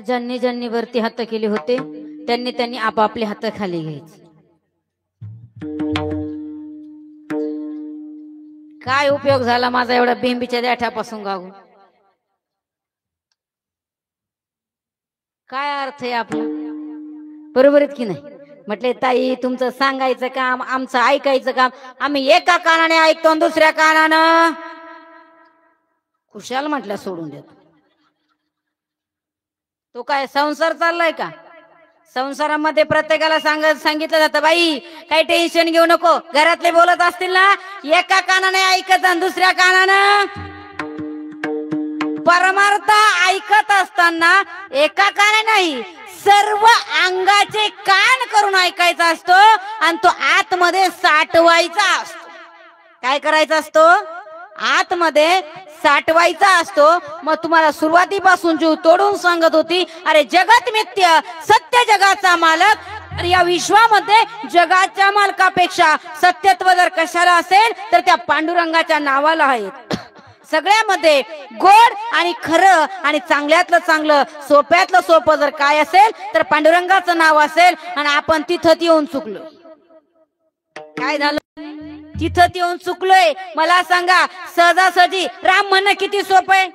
ज्यांनी ज्यांनी वरती हात केले होते त्यांनी त्यांनी आपापले हात खाली घ्यायचे. काय उपयोग झाला माझा एवढा बिंबीच्या देठापासून गागून? काय अर्थ आहे आपला? बरोबर आहेत की नाही? म्हटले ताई तुमचं सांगायचं काम आमचं ऐकायचं काम. आम्ही एका कानाने ऐकतो आणि दुसऱ्या कानानं खुशाल म्हटलं सोडून देतो. तो काय संसार चाललाय का? संसारामध्ये प्रत्येकाला सांगितलं जातं बाई काही टेन्शन घेऊ नको. घरातले बोलत असतील ना एका कानाने ऐकत आणि दुसऱ्या कानानं परमार्थ ऐकत असताना एका कानाने नाही सर्व अंगाचे कान करून ऐकायचा असतो आणि तो आतमध्ये साठवायचा असतो. काय करायचा असतो? आतमध्ये साठवायचा असतो. मग तुम्हाला सुरुवातीपासून जीव तोडून सांगत होती अरे जगत मिथ्य सत्य जगाचा मालक. या विश्वामध्ये जगाच्या मालकापेक्षा सत्यत्व जर कशाला असेल तर त्या पांडुरंगाच्या नावाला आहे. सगळ्यामध्ये गोड आणि खरं आणि चांगल्यातलं चांगलं सोप्यातलं सोपं जर काय असेल तर पांडुरंगाचं नाव असेल. आणि आपण तिथं येऊन चुकलो. काय झालं? तिथं येऊन चुकलोय. मला सांगा सहजासहजी राम म्हणणं किती सोपं आहे?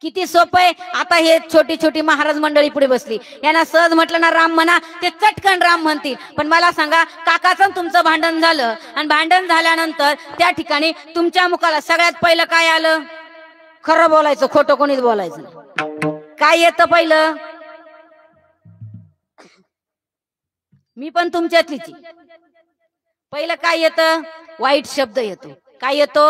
किती सोपं आहे? आता हे छोटी छोटी महाराज मंडळी पुढे बसली यांना सहज म्हटलं ना राम म्हणा ते चटकन राम म्हणतील. पण मला सांगा काकाचं तुमचं भांडण झालं आणि भांडण झाल्यानंतर त्या ठिकाणी तुमच्या मुखाला सगळ्यात पहिलं काय आलं? खरं बोलायचं, खोटं कोणीच बोलायचं. काय येतं पहिलं? मी पण तुमच्यातलीच. पहिलं काय येतं? वाईट शब्द येतो. काय येतो?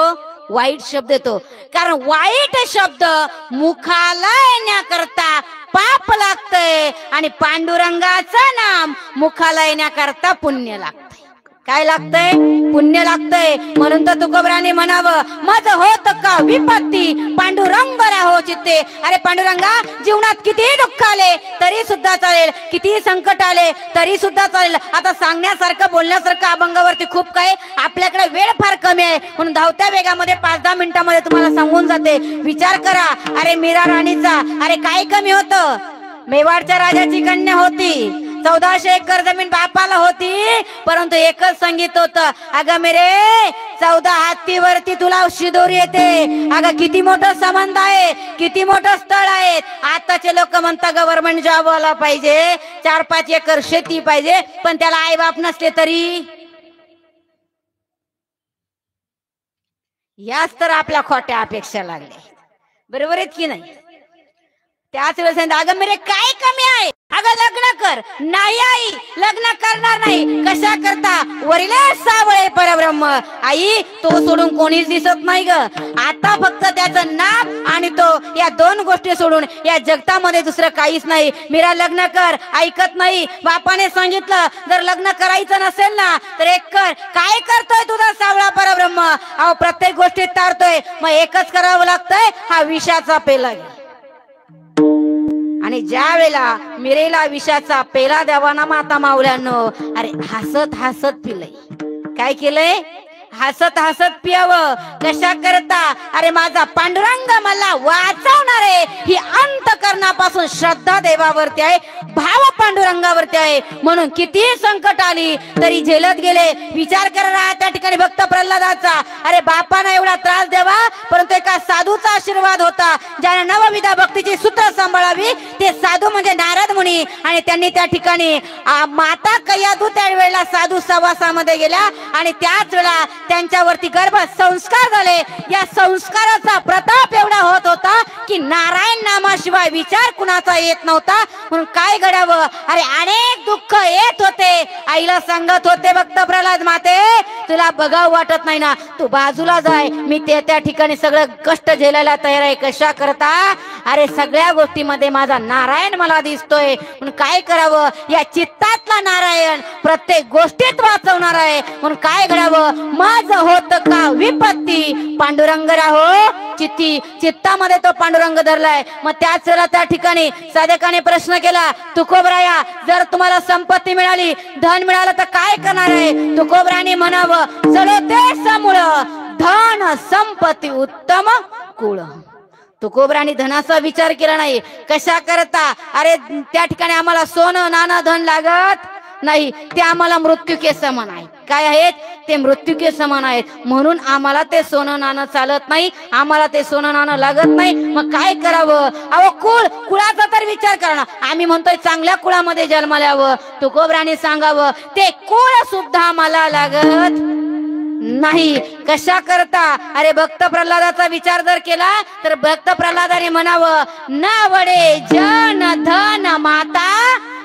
वाईट शब्द येतो. कारण वाईट शब्द मुखाला येण्याकरता पाप लागतंय आणि पांडुरंगाचं नाम मुखाला येण्याकरता पुण्य लागतंय. काय लागतंय? पुण्य लागतंय. म्हणून तर तुकोबराने म्हणावं माझं होत का विपत्ती पांडुरंग राहो चित्ते. अरे पांडुरंगा जीवनात किती दुःख आले तरी सुद्धा चालेल, किती संकट आले तरी सुद्धा चालेल. आता सांगण्यासारखं बोलण्यासारखं अभंगावरती खूप काय. आपल्याकडे वेळ फार कमी आहे म्हणून धावत्या वेगामध्ये 5-10 मिनिटांमध्ये तुम्हाला सांगून जाते. विचार करा अरे मीरा राणीचा अरे काय कमी होतं? मेवाडच्या राजाची कन्या होती. 1400 एकर जमीन बापाला होती. परंतु एकच संगीत होतं अगं मेरे 14 हत्तीवरती तुला शिदोरी येते. अगं किती मोठं संबंध आहे, किती मोठं स्थळ आहे. आताचे लोक म्हणतात गव्हर्नमेंट जॉब वाला पाहिजे, 4-5 एकर शेती पाहिजे, पण त्याला आई बाप नसले तरी. याच तर आपल्या खोट्या अपेक्षा लागल्या. बरोबर आहेत की नाही? त्याच वेळेस अगं मेरे काय कमी आहे? अगं लग्न कर. नाही आई लग्न करणार नाही. कशा करता? वरिले सावळे परब्रह्म. आई तो सोडून कोणीच दिसत नाही ग. आता फक्त त्याचं नाक आणि तो या 2 गोष्टी सोडून या जगतामध्ये दुसरं काहीच नाही. मीरा लग्न कर. ऐकत नाही. बापाने सांगितलं जर लग्न करायचं नसेल ना तर एक कर. काय करतोय तुझा सावळा परब्रह्म? अहो प्रत्येक गोष्टीत तारतोय. मग एकच करावं लागतंय हा विषाचा पेला. आणि ज्या वेळेला मिरेला विषाचा पेला द्यावा ना माता मावळ्यांनो अरे हसत हसत पिलंय. काय केलंय? हसत हसत पियावं. कशा करता? अरे माझा पांडुरंग मला वाचवणार आहे. ही अंतकरणापासून श्रद्धा देवावरती आहे, भाव पांडुरंगावरती आहे. म्हणून किती संकट आली तरी झेलत गेले. विचार करा त्या ठिकाणी भक्त प्रल्हादाचा. अरे बापांना एवढा त्रास द्यावा परंतु एका साधूचा आशीर्वाद होता ज्याने नवविधा भक्तीची सूत्र सांभाळावी. ते साधू म्हणजे नारद मुनी. आणि त्यांनी त्या ठिकाणी माता कयाधू त्यावेळेला साधू सहवासामध्ये गेल्या आणि त्याच वेळेला त्यांच्यावरती गर्भ संस्कार झाले. या संस्काराचा प्रताप एवढा होत होता की नारायण नामाशिवाय विचार कुणाचा येत नव्हता. म्हणून काय घडावं? अरे अनेक दुःख येत होते. आईला सांगत होते भक्त प्रल्हाद माते तुला बघावं वाटत नाही ना तू बाजूला जाय. मी त्या ठिकाणी सगळं कष्ट झेलायला तयार आहे. कशा करता? अरे सगळ्या गोष्टीमध्ये माझा नारायण मला दिसतोय. म्हणून काय करावं? या चित्तातला नारायण प्रत्येक गोष्टीत वाचवणार आहे. म्हणून काय घडावं? माझं होत का विपत्ती पांडुरंग राहो चित्ती. चित्तामध्ये तो पांडुरंग धरलाय. मग त्याच वेळेला त्या ठिकाणी साधकाने प्रश्न केला तुकोबराया जर तुम्हाला संपत्ती मिळाली धन मिळालं तर काय करणार आहे? तुकोबराने म्हणावं चलो ते समूळ धन संपत्ती उत्तम कुळ. तुकोबराने धनाचा विचार केला नाही. कशा करता? अरे त्या ठिकाणी आम्हाला सोनं नाणं धन लागत नाही, ते आम्हाला मृत्यू के समान आहे. काय आहेत ते? मृत्यू के समान आहेत. म्हणून आम्हाला ते सोनं नाणं चालत नाही, आम्हाला ते सोनं नाणं लागत नाही. मग काय करावं? अहो कुळाचा तर विचार करा. आम्ही म्हणतोय चांगल्या कुळामध्ये जन्माला यावं. तुकोबराने सांगावं ते कुळ सुद्धा मला लागत नाही. कशा करता? अरे भक्त प्रल्हादाचा विचार जर केला तर भक्त प्रल्हादाने म्हणावं न वडे जन धन माता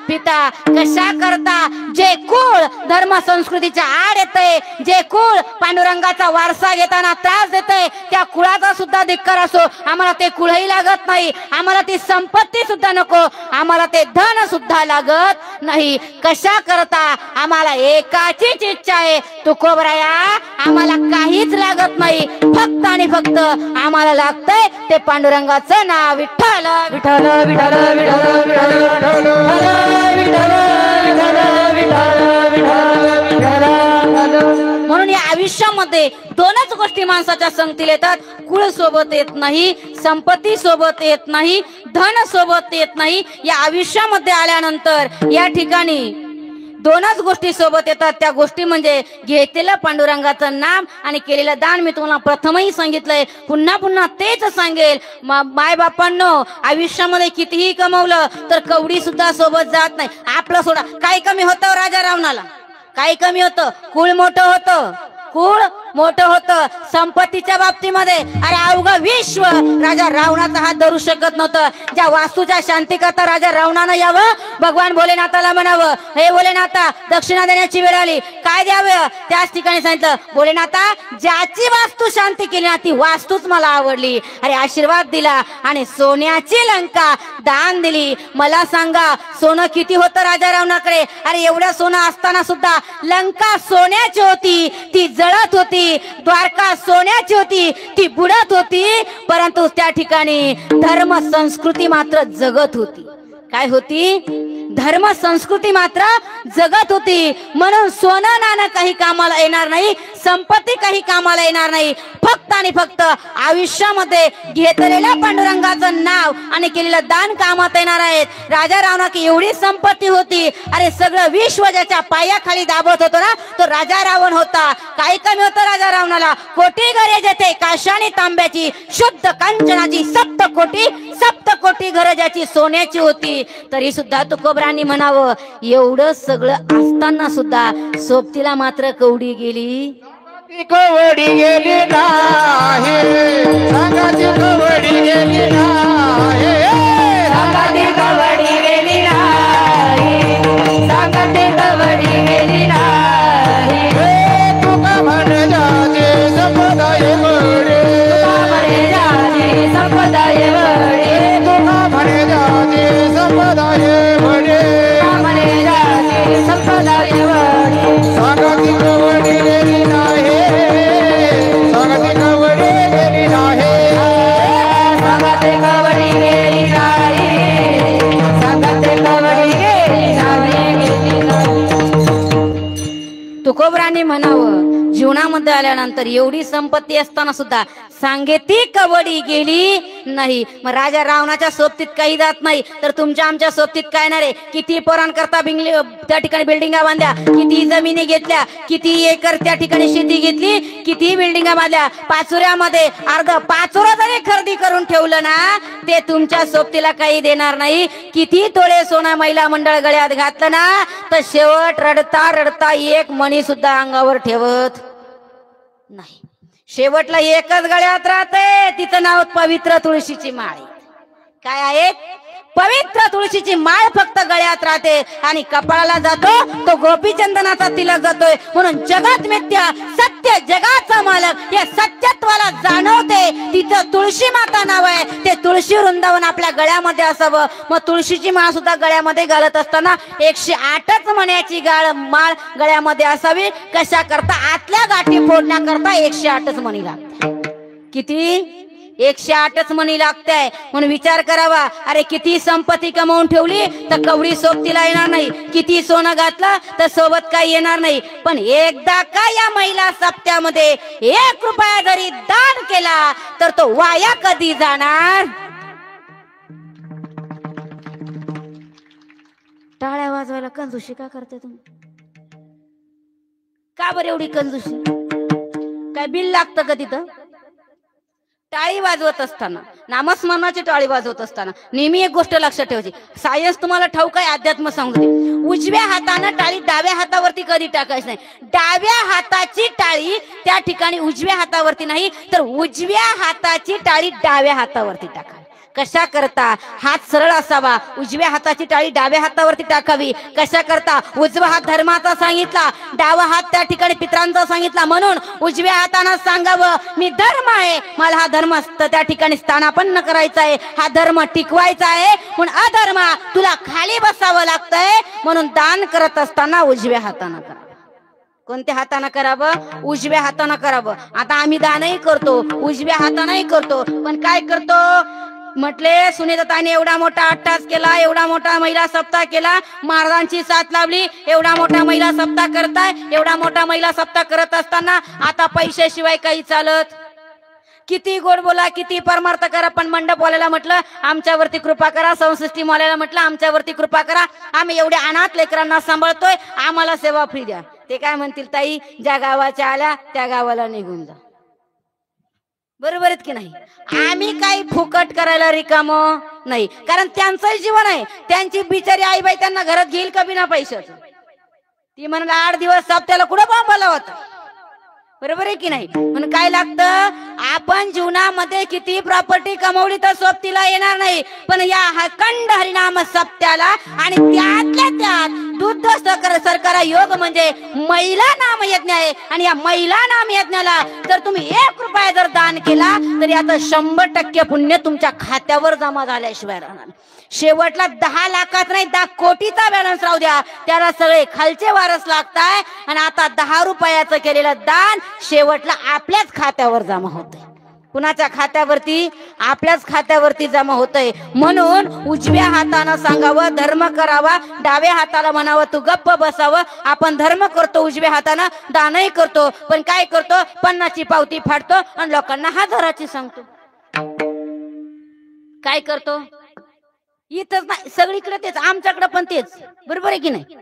पिता. कशा करता? जे कुळ धर्म संस्कृतीच्या आड येतंय, जे कुळ पांडुरंगाचा वारसा घेताना त्रास देतंय, त्या कुळाचा सुद्धा धिक्कार असो. आम्हाला ते कुळही लागत नाही, आम्हाला ती संपत्ती सुद्धा नको, आम्हाला ते धन सुद्धा लागत नाही. कशा करता? आम्हाला एकाचीच इच्छा आहे तुकोबराया, आम्हाला काहीच लागत नाही, फक्त आणि फक्त आम्हाला लागतंय ते पांडुरंगाचं नाव. विठ्ठल विठ्ठल विठ्ठल विठ्ठल विठ्ठल म्हणून या आयुष्यामध्ये दोनच गोष्टी माणसाच्या संगतीला येतात. कुळ सोबत येत नाही, संपत्ती सोबत येत नाही, धन सोबत येत नाही. या आयुष्यामध्ये आल्यानंतर या ठिकाणी दोनच गोष्टी सोबत येतात. त्या गोष्टी म्हणजे घेतलेलं पांडुरंगाचं नाम आणि केलेलं दान. मी तुम्हाला प्रथमही सांगितलंय, पुन्हा पुन्हा तेच सांगेल. माय बापांनो, आयुष्यामध्ये कितीही कमवलं तर कवडी सुद्धा सोबत जात नाही. आपलं सोडा, काही कमी होतं राजा रावणाला, काही कमी होतं, कुळ मोठं होतं, कुळ मोठं होतं. संपत्तीच्या बाबतीमध्ये अरे अवघं विश्व राजा रावणाचा हात धरू शकत नव्हतं. ज्या वास्तूच्या शांती करता राजा रावणानं यावं, भगवान भोलेनाथाला म्हणावं हे भोलेनाथा दक्षिणा देण्याची वेळ आली, काय द्यावं? त्याच ठिकाणी सांगितलं भोलेनाथा ज्याची वास्तू शांती केली ना ती वास्तूच मला आवडली. अरे आशीर्वाद दिला आणि सोन्याची लंका दान दिली. मला सांगा सोनं किती होतं राजा रावणाकडे? अरे एवढं सोनं असताना सुद्धा लंका सोन्याची होती, ती जळत होती. द्वारका सोन्याची होती, ती बुडत होती, परंतु त्या ठिकाणी धर्म संस्कृती मात्र जगत होती. काय होती? धर्म संस्कृती मात्र जगत होती. म्हणून सोनं नाणं काही कामाला येणार नाही, संपत्ती काही कामाला येणार नाही. फक्त आणि फक्त आयुष्यामध्ये घेतलेल्या पांडुरंगाचं नाव आणि केलेलं दान कामात येणार आहेत. राजा रावणाची एवढी संपत्ती होती, अरे सगळं विश्व ज्याच्या पायाखाली दाबत होतं ना तो राजा रावण होता. काही कमी होतं राजा रावणाला? कोटी घरे जेथे काशाने तांब्याची, शुद्ध कांचनाची, सप्तकोटी घरं ज्याची सोन्याची होती. तरी सुद्धा तुकोबरांनी म्हणावं एवढं सगळं असताना सुद्धा सोबतीला मात्र कवडी गेली, कवडी गेली नाही, सांगाची कवडी गेली नाही, सांगाची कवडी गेली नाही, सांगाची कवडी गेली नाही. तुका म्हणे जाते संपदाय वडे, तुका म्हणे जाते संपदाय वडे, तुका म्हणे जाते संपदाय वडे, तुका म्हणे जाते संपदाय वडे. सांगाची कवडी गेली नाही, सांगाची कवडी गेली नाही, सांगाची कवडी गेली नाही, सांगाची कवडी गेली नाही. तुकोबरांनी म्हणावं जीवनामध्ये आल्यानंतर एवढी संपत्ती असताना सुद्धा सांगेती कवडी गेली नाही. मग राजा रावणाच्या सोबतीत काही जात नाही तर तुमच्या आमच्या सोबतीत काय येणार आहे? किती पोरांकरता त्या ठिकाणी बिल्डिंगा बांधल्या, किती जमिनी घेतल्या, किती एकर त्या ठिकाणी शेती घेतली, किती बिल्डिंगा बांधल्या. पाचोऱ्यामध्ये अर्ध पाचोरा जरी खरेदी करून ठेवलं ना ते तुमच्या सोबतीला काही देणार नाही. किती तोळे सोनं महिला मंडळ गळ्यात घातलं ना तर शेवट रडता रडता एक मणी सुद्धा अंगावर ठेवत नाही. शेवटला एकच गळ्यात राहते, तिचं नाव पवित्र तुळशीची माळ. काय आहे? पवित्र तुळशीची माळ फक्त गळ्यात राहते आणि कपाळाला जातो तो गोपीचंदनाचा तिलक जातोय. म्हणून जगत मिथ्या, सत्य जगाचा मालक या सत्यत्वाला जाणवते. तिचं तुळशी माता नाव आहे. ते तुळशी वृंदावन आपल्या गळ्यामध्ये असावं. मग तुळशीची माळ सुद्धा गळ्यामध्ये घालत असताना 108च मण्याची माळ गळ्यामध्ये असावी. कशा करता? आतल्या गाठी फोडण्याकरता 108च मणी लागतात. किती? 108च मणी लागताय. म्हणून विचार करावा, अरे किती संपत्ती कमावून ठेवली तर कवडी सोबतीला येणार नाही, किती सोनं घातलं तर सोबत काही येणार नाही. पण एकदा का या महिला सप्त्यामध्ये 1 रुपया जरी दान केला तर तो वाया कधी जाणार. टाळ्या वाजवायला कंजूशी का करते तुम्ही? का बरं एवढी कंजूशी? काय बिल लागतं का तिथं? टाळी वाजवत असताना, नामस्मरणाची टाळी वाजवत असताना नेहमी एक गोष्ट लक्षात ठेवायची. सायन्स तुम्हाला ठाऊक आहे, अध्यात्म सांगू दे. उजव्या हातानं टाळी डाव्या हातावरती कधी टाकायची नाही. डाव्या हाताची टाळी त्या ठिकाणी उजव्या हातावरती नाही, तर उजव्या हाताची टाळी डाव्या हातावरती टाका. कशा करता? हात सरळ असावा, उजव्या हाताची टाळी डाव्या हातावरती टाकावी. कशा करता? उजवा हात धर्माचा सांगितला, डावा हात त्या ठिकाणी पितरांचा सांगितला. म्हणून उजव्या हातानं सांगावं, मी धर्म आहे, मला हा धर्म त्या ठिकाणी स्थानापन्न करायचा आहे, हा धर्म टिकवायचा आहे. म्हणून अधर्म तुला खाली बसावं लागतंय. म्हणून दान करत असताना उजव्या हातानं करा. कोणत्या हाताने करावं? उजव्या हाताने करावं. आता आम्ही दानही करतो, उजव्या हातानेही करतो. पण काय करतो म्हटले, सुनीताताईने एवढा मोठा अट्टास केला, एवढा मोठा महिला सप्ताह केला, महाराजांची साथ लावली, एवढा मोठा महिला सप्ताह करताय. एवढा मोठा महिला सप्ताह करत असताना आता पैशाशिवाय काही चालत? किती गोड बोला, किती परमार्थ करा, पण मंडपवाल्याला म्हटलं आमच्यावरती कृपा करा, संसृष्टी वाल्याला म्हटलं आमच्यावरती कृपा करा, आम्ही एवढ्या अनाथ लेकरांना सांभाळतोय, आम्हाला सेवा फ्री द्या. ते काय म्हणतील, ताई ज्या गावाच्या आल्या त्या गावाला निघून जा. बरोबर आहेत की नाही? आम्ही काही फुकट करायला रिकामो नाही, कारण त्यांचंही जीवन आहे. त्यांची बिचारी आईबाई त्यांना घरात घेईल का बिना पैशाचं? ती म्हणून 8 दिवस सप्त्याला कुठं बॉम्बाला होता. बरोबर आहे की नाही? म्हणून काय लागतं, आपण जीवनामध्ये किती प्रॉपर्टी कमवली तर सोबतीला येणार नाही, पण या अखंड हरिनाम सप्त्याला आणि त्यातल्या त्यात दुग्ध सरकार योग म्हणजे महिला नाम यज्ञ आहे. आणि या महिला नाम यज्ञाला जर तुम्ही 1 रुपया जर दान केला तर याचं 100% पुण्य तुमच्या खात्यावर जमा झाल्याशिवाय राहणार. शेवटला 10 लाखात नाही 10 कोटीचा बॅलन्स राहू द्या, त्याला सगळे खालचे वारस लागताय. आणि आता 10 रुपयाचं केलेलं दान शेवटला आपल्याच खात्यावर जमा होतंय. कुणाच्या खात्यावरती? आपल्याच खात्यावरती जमा होतंय. म्हणून उजव्या हातानं सांगावं धर्म करावा, डाव्या हाताला म्हणावं तू गप्प बसावं. आपण धर्म करतो उजव्या हातानं, दानही करतो, पण काय करतो, 50ची पावती फाडतो आणि लोकांना 1000ची सांगतो. काय करतो? इथंच नाही, सगळीकडे तेच, आमच्याकडे पण तेच. बरोबर आहे की नाही?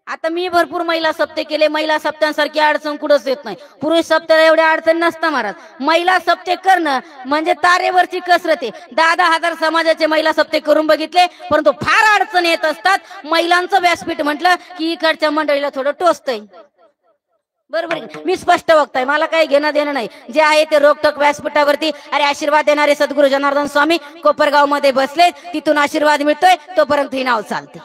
आता मी भरपूर महिला सप्ते केले, महिला सप्त्यांसारखी अडचण कुठंच येत नाही. पुरुष सप्त्याला एवढ्या अडचण नसतं महाराज. महिला सप्ते करणं म्हणजे तारेवरची कसरत आहे. 10,000 समाजाचे महिला सप्ते करून बघितले, परंतु फार अडचण येत असतात. महिलांचं व्यासपीठ म्हटलं की इकडच्या मंडळीला थोडं टोचतंय. बरोबर, मी स्पष्ट वक्ताय, मला काही घेणं देणं नाही. जे आहे ते रोकटोक व्यासपीठावरती अरे आशीर्वाद देणारे सद्गुरू जनार्दन स्वामी कोपरगाव मध्ये बसले, तिथून आशीर्वाद मिळतोय, तोपर्यंत ही नाव चालते.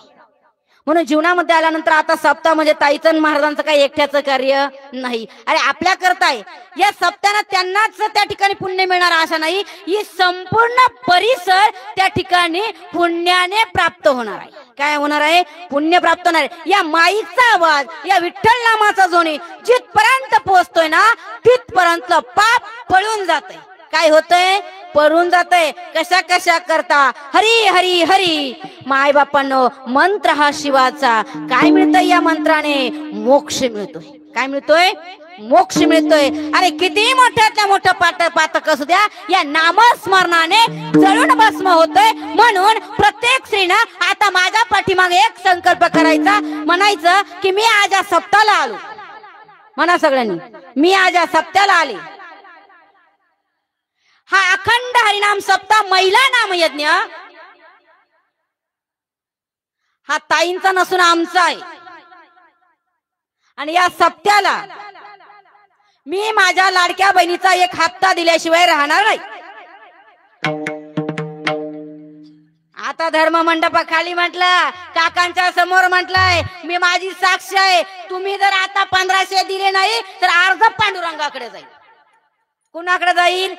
म्हणून जीवनामध्ये आल्यानंतर आता सप्ताह म्हणजे ताईचं महाराजांचं काही एकट्याचं कार्य नाही. अरे आपल्या करताय या सप्त्यानं त्यांनाच त्या ठिकाणी पुण्य मिळणार असा नाही, ही संपूर्ण परिसर त्या ठिकाणी पुण्याने प्राप्त होणार आहे. काय होणार आहे? पुण्य प्राप्त होणार आहे. या माईचा आवाज, या विठ्ठल नामाचा ध्वनी जिथपर्यंत पोहोचतोय ना तिथपर्यंत पाप पळून जाते. काय होतंय? पळून जातंय. कशा कशा करता? हरी हरी हरी. माय बापांनो, मंत्र हा शिवाचा. काय मिळतंय या मंत्राने? मोक्ष मिळतोय. काय मिळतोय? मोक्ष मिळतोय. अरे किती मोठ्यातल्या मोठं पातक असू द्या, या नामस्मरणाने जळून भस्म होतोय. म्हणून प्रत्येक स्त्रीनं आता माझ्या पाठीमागे एक संकल्प करायचा, म्हणायचं की मी आज या सप्त्याला आलो. म्हणा सगळ्यांनी, मी आज या सप्त्याला आले. हा अखंड हरिनाम सप्ताह महिला नाम यज्ञ हा ताईंचा नसून आमचा आहे. आणि या सप्त्याला मी माझ्या लाडक्या बहिणीचा 1 हप्ता दिल्याशिवाय राहणार नाही. आता धर्म मंडपाखाली म्हटलं, काकांच्या समोर म्हटलंय, मी माझी साक्ष आहे. तुम्ही जर आता 1500 दिले नाही तर अर्ध पांडुरंगाकडे जाईल. कुणाकडे जाईल?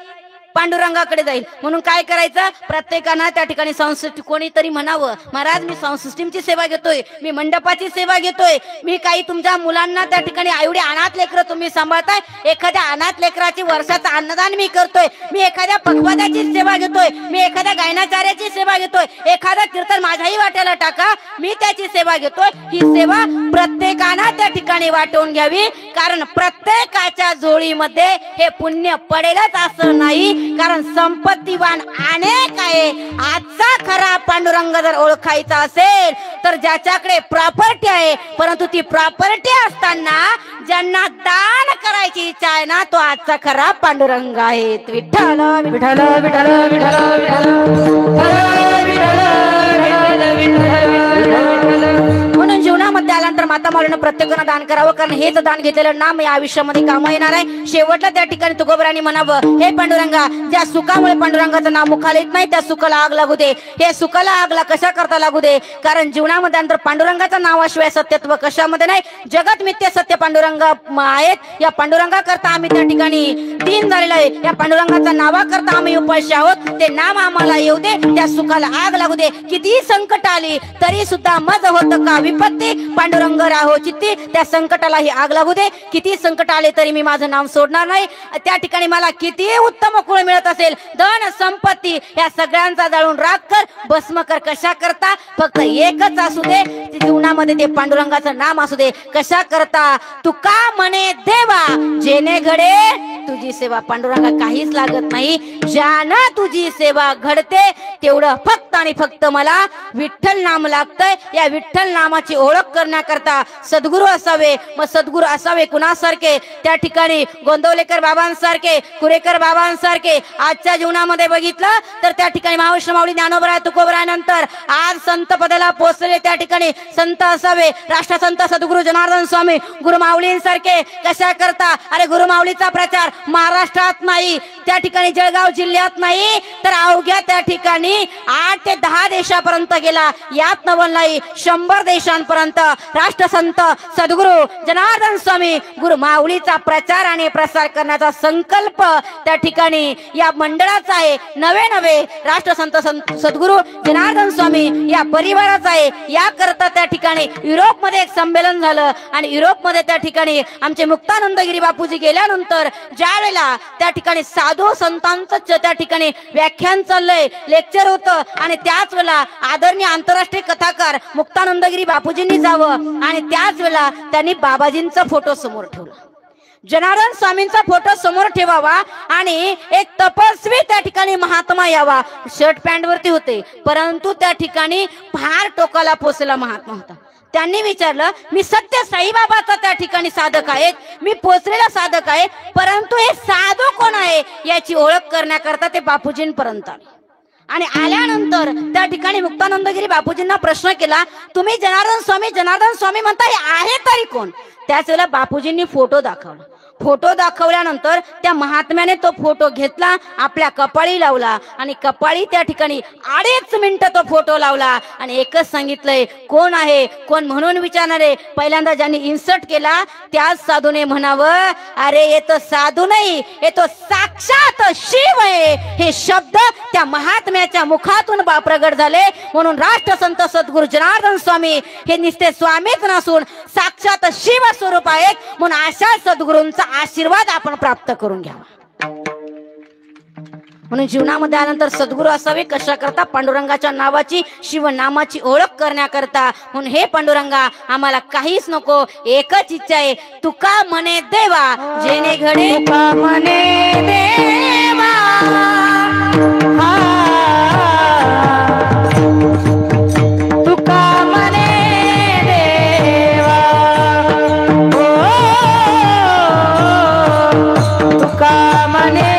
पांडुरंगाकडे जाईल. म्हणून काय करायचं, प्रत्येकानं त्या ठिकाणी संस्कृती कोणीतरी म्हणावं, महाराज मी संस्कृतीची सेवा घेतोय, मी मंडपाची सेवा घेतोय, मी काही तुमच्या मुलांना त्या ठिकाणी एवढी अनाथ लेकरं तुम्ही सांभाळताय, एखाद्या अनाथ लेकराची वर्षाचं अन्नदान मी करतोय, मी एखाद्या पखवाद्याची सेवा घेतोय, मी एखाद्या गायनाचार्याची सेवा घेतोय, एखादा कीर्तन माझ्याही वाट्याला टाका, मी त्याची सेवा घेतोय. ही सेवा प्रत्येकानं त्या ठिकाणी वाटून घ्यावी, कारण प्रत्येकाच्या झोळीमध्ये हे पुण्य पडेलच असं नाही, कारण संपत्तीवान अनेक आहे. आजचा खरा पांडुरंग जर ओळखायचा असेल तर ज्याच्याकडे प्रॉपर्टी आहे, परंतु ती प्रॉपर्टी असताना ज्यांना दान करायची इच्छा आहे ना, तो आजचा खरा पांडुरंग आहे. विठ्ठल विठ्ठल विठ्ठल म्हणून जीवनामध्ये आल्यानंतर माता माऊलीनं प्रत्येकानं दान करावं, कारण हेच दान घेतलेलं नाम या आयुष्यामध्ये काम येणार आहे. शेवटला त्या ठिकाणी तुकोबरांनी म्हणावं, हे पांडुरंगा, ज्या सुखामुळे पांडुरंगाचं नाव मुखाला येत नाही त्या सुखाला आग लागू दे. हे सुखाला आगला कशा करता लागू दे, कारण जीवनामध्ये नंतर पांडुरंगाचं नावाशिवाय सत्यत्व कशामध्ये नाही. जगत मिथ्य सत्य पांडुरंग आहेत. या पांडुरंगा करता आम्ही त्या ठिकाणी दिन झालेलं आहे. या पांडुरंगाचा नावा करता आम्ही उपाशी आहोत. ते नाम आम्हाला येऊ दे, त्या सुखाला आग लागू दे. किती संकट आली तरी सुद्धा मज होत का विपत्ती, पांडुरंग राहो चित्ती, त्या संकटालाही आग लागू दे. किती संकट आले तरी मी माझं नाम सोडणार नाही. त्या ठिकाणी मला किती उत्तम कुळ मिळत असेल, धन संपत्ती, या सगळ्यांचा जाळून राख कर, भस्म कर. कशा करता, फक्त एकच असू दे, जीवनामध्ये ते पांडुरंगाचं नाम असू दे. कशा करता, तुका म्हणे देवा जेने घडे तुझी सेवा. पांडुरंगा काहीच लागत नाही, ज्यानं तुझी सेवा घडते तेवढं फक्त आणि फक्त मला विठ्ठल नाम लागतंय. या विठ्ठल नामाची ओळख करण्याकरता सद्गुरू असावे. मग सद्गुरू असावे कुणासारखे, त्या ठिकाणी गोंदवलेकर बाबांसारखे, कुरेकर बाबांसारखे. आजच्या जीवनामध्ये बघितलं तर त्या ठिकाणी महाविष्णू माऊली ज्ञानोबराय तुकोबरायानंतर आज संत पदाला पोहोचलेले त्या ठिकाणी संत असावे. राष्ट्रसंत सद्गुरू जनार्दन स्वामी गुरु माऊलींसारखे. कशा करता, अरे गुरु माऊलीचा प्रचार महाराष्ट्रात नाही, त्या ठिकाणी जळगाव जिल्ह्यात नाही, तर अवघ्या त्या ठिकाणी 8 ते 10 देशापर्यंत गेला. यात नवल नाही, 100 देशांपर्यंत राष्ट्रसंत सद्गुरू जनार्दन स्वामी गुरु माऊलीचा प्रचार आणि प्रसार करण्याचा संकल्प त्या ठिकाणी या मंडळाचा आहे. नवे नवे राष्ट्रसंत सद्गुरू जनार्दन स्वामी या परिवाराचा आहे. या करता त्या ठिकाणी युरोपमध्ये एक संमेलन झालं आणि युरोपमध्ये त्या ठिकाणी आमचे मुक्तानंदगिरी बापूजी गेल्यानंतर ज्या वेळेला त्या ठिकाणी साधू संतांचं त्या ठिकाणी व्याख्यान चाललंय, लेक्चर होतं, आणि त्याच वेळेला आदरणीय आंतरराष्ट्रीय कथाकार मुक्तानंदगिरी बापूजींनी जावं आणि त्याच वेळेला त्यांनी बाबाजींचा फोटो समोर ठेवला. जनार्दन स्वामींचा फोटो समोर ठेवावा आणि एक तपस्वी त्या ठिकाणी महात्मा यावा. शर्ट पॅन्ट वरती होते, परंतु त्या ठिकाणी फार टोकाला पोचलेला महात्मा होता. त्यांनी विचारलं, मी सत्य साईबाबाचा त्या ठिकाणी साधक आहे, मी पोचलेला साधक आहे, परंतु हे साधू कोण आहे याची ओळख करण्याकरता ते बापूजींपर्यंत आले. आणि आल्यानंतर त्या ठिकाणी मुक्तानंदगिरी बापूजींना प्रश्न केला, तुम्ही जनार्दन स्वामी म्हणता, हे आहे तरी कोण? त्याच वेळेला बापूजींनी फोटो दाखवला. फोटो दाखवल्यानंतर त्या महात्म्याने तो फोटो घेतला, आपल्या कपाळी लावला आणि कपाळी त्या ठिकाणी 2.5 मिनिटं तो फोटो लावला आणि एकच सांगितलंय, कोण आहे कोण म्हणून विचारणारे. पहिल्यांदा ज्यांनी इन्सर्ट केला त्याच साधूने म्हणावं, अरे ये तो साधू नाही, ये तो साक्षात शिव आहे. हे शब्द त्या महात्म्याच्या मुखातून प्रगट झाले. म्हणून राष्ट्रसंत सद्गुरू जनार्दन स्वामी हे निस्ते स्वामीच नसून साक्षात शिव स्वरूप आहेत. म्हणून अशा सद्गुरूंचा आशीर्वाद आपण प्राप्त करून घ्यावा. म्हणून जीवनामध्ये आल्यानंतर सद्गुरू असावे. कशा करता? पांडुरंगाच्या नावाची, शिवनामाची ओळख करण्याकरता. म्हणून हे पांडुरंगा, आम्हाला काहीच नको, एकच इच्छा आहे, तुका म्हणे देवा जेणे घडे, तुका म्हणे देवा, तुका म्हणे देवा, तुका म्हणे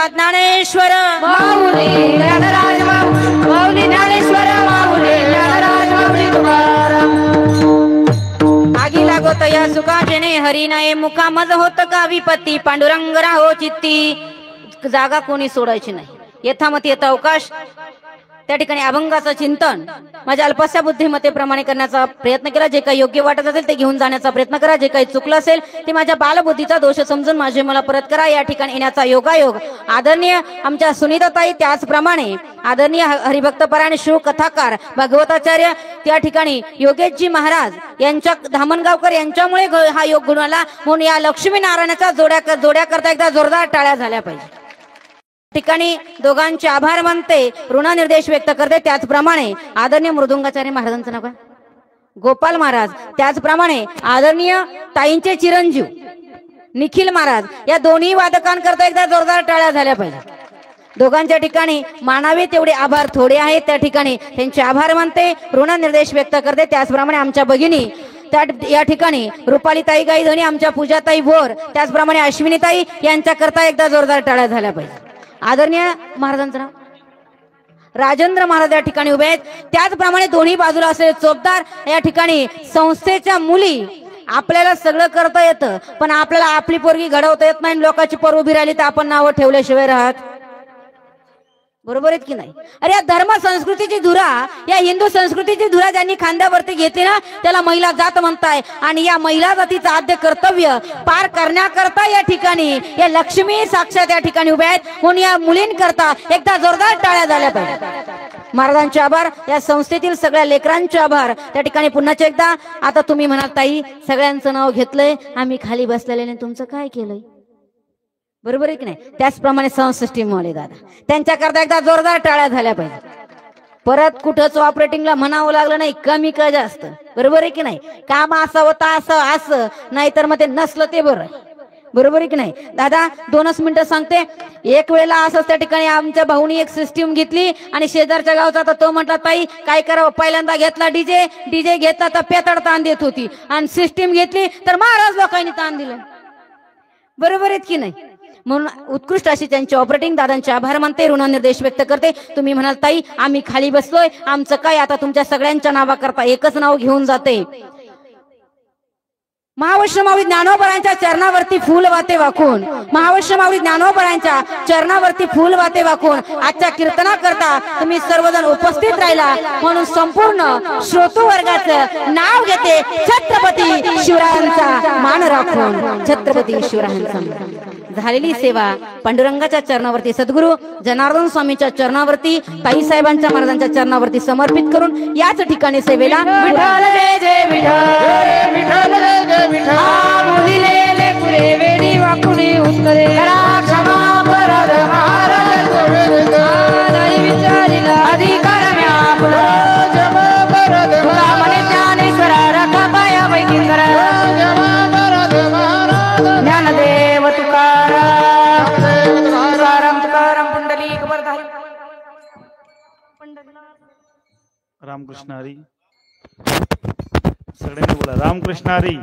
ज्ञानेश्वर माऊली ज्ञानराज माऊली ज्ञानेश्वर माऊली ज्ञानराज माऊली तुकाराम। आगी लागोत या सुखाचेने हरी नये मुखा मज होत का विपत्ती पांडुरंग राहो चित्ती। जागा कोणी सोडायची नाही यथामती यथा अवकाश त्या ठिकाणी अभंगाचं चिंतन माझ्या अल्पस्या बुद्धिमत्तेप्रमाणे करण्याचा प्रयत्न केला। जे काही योग्य वाटत असेल ते घेऊन जाण्याचा प्रयत्न करा, जे काही चुकलं असेल ते माझ्या बालबुद्धीचा दोष समजून माझे मला परत करा। या ठिकाणी येण्याचा योगायोग आदरणीय आमच्या सुनीताताई, त्याचप्रमाणे आदरणीय हरिभक्तपरायण शिव कथाकार भगवताचार्य त्या ठिकाणी योगेशजी महाराज यांच्या धामणगावकर यांच्यामुळे हा योग गुणाला म्हणून या लक्ष्मी नारायणाचा जोड्या करता एकदा जोरदार टाळ्या झाल्या पाहिजे। ठिकाणी दोघांचे आभार मानते, ऋण निर्देश व्यक्त करते। त्याचप्रमाणे आदरणीय मृदुंगाचार्य महाराजांचं नाव काय? गोपाल महाराज। त्याचप्रमाणे आदरणीय ताईंचे चिरंजीव निखिल महाराज या दोन्ही वादकांकरता एकदा जोरदार टाळ्या झाल्या पाहिजे। दोघांच्या ठिकाणी मानावे तेवढे आभार थोडे आहेत, त्या ठिकाणी त्यांचे आभार मानते, ऋण निर्देश व्यक्त करते। त्याचप्रमाणे आमच्या भगिनी या ठिकाणी रुपालीताई गाईधनी, आमच्या पूजाताई भोर, त्याचप्रमाणे अश्विनीताई यांच्याकरता एकदा जोरदार टाळ्या झाल्या पाहिजे। आदरणीय महाराजांचं नाव राजेंद्र महाराज या ठिकाणी उभे आहेत। त्याचप्रमाणे दोन्ही बाजूला असलेले चोपदार या ठिकाणी संस्थेच्या मुली। आपल्याला सगळं करता येतं पण आपल्याला आपली पोरगी घडवता येत नाही। लोकांची पोर उभी राहिली तर आपण नाव ठेवल्याशिवाय राहत, बरोबर आहेत की नाही? अरे या धर्म संस्कृतीची धुरा, या हिंदू संस्कृतीची धुरा ज्यांनी खांद्यावरती घेतली ना त्याला महिला जात म्हणताय। आणि या महिला जातीचं आद्य कर्तव्य पार करण्याकरता या ठिकाणी या लक्ष्मी साक्षात या ठिकाणी उभ्या आहेत, म्हणून या मुलींकरता एकदा जोरदार टाळ्या झाल्या पाहिजे। महाराजांचे आभार, या संस्थेतील सगळ्या लेकरांचे आभार त्या ठिकाणी पुन्हा एकदा। आता तुम्ही म्हणाल ताई सगळ्यांचं नाव घेतलंय, आम्ही खाली बसलेले तुमचं काय केलंय, बरोबर आहे की नाही? त्याचप्रमाणे संसष्टी मौले दादा त्यांच्याकरता एकदा जोरदार टाळ्या झाल्या पाहिजे। परत कुठंच ऑपरेटिंगला म्हणावं लागलं नाही कमी का जास्त, बरोबर आहे की नाही? काम असं होतं असं असं, नाहीतर मग ते नसलं ते बरं, बरोबर आहे की नाही? दादा 2च मिनिटं सांगते. एक वेळेला असंच त्या ठिकाणी आमच्या भाऊनी एक सिस्टीम घेतली आणि शेजारच्या गावचा तर तो म्हटला ताई काय करावं, पहिल्यांदा घेतला डीजे घेतला तर पेताड ताण देत होती आणि सिस्टीम घेतली तर महाराज लोकांनी ताण दिलं, बरोबर आहेत की नाही? म्हणून उत्कृष्ट अशी त्यांचे ऑपरेटिंग दादांचे आभार मानते, ऋणनिर्देश व्यक्त करते. तुम्ही म्हणाल ताई आम्ही खाली बसलोय, आमचं काय आता तुमच्या सगळ्यांच्या नावाकरता एकच नाव घेऊन जाते. महावैष्णवी ज्ञानोबरांच्या चरणावरती फूल वाते वाकून, महावैष्णवी ज्ञानोबरांच्या चरणावरती फूल वाते वाकून आजच्या कीर्तना करता तुम्ही सर्वजण उपस्थित राहिला, म्हणून संपूर्ण श्रोतू वर्गाचं नाव घेते छत्रपती शिवरायांचा मान राखून. छत्रपती शिवरायांचा झालेली सेवा पांडुरंगाच्या चरणावरती, सद्गुरू जनार्दन स्वामीच्या चरणावरती, ताईसाहेबांच्या महाराजांच्या चरणावरती समर्पित करून याच ठिकाणी सेवेला विठ्ठल जय जय विठ्ठल, विठ्ठल जय जय विठ्ठल. मुलीले पुरे वेडी वाकुडी उत्तरे क्षमा परद महाराज नाही विचारिला अधिकार म्यापुला जमा परद म्हणे ज्ञानेश्वरा रथा पाया वैकिंकर जमा परद महाराज. ज्ञानदेव तुकाराम तुकाराम पुंडलिक वरधारी रामकृष्ण हरी. सगळ्यांनी बोला रामकृष्ण हरी.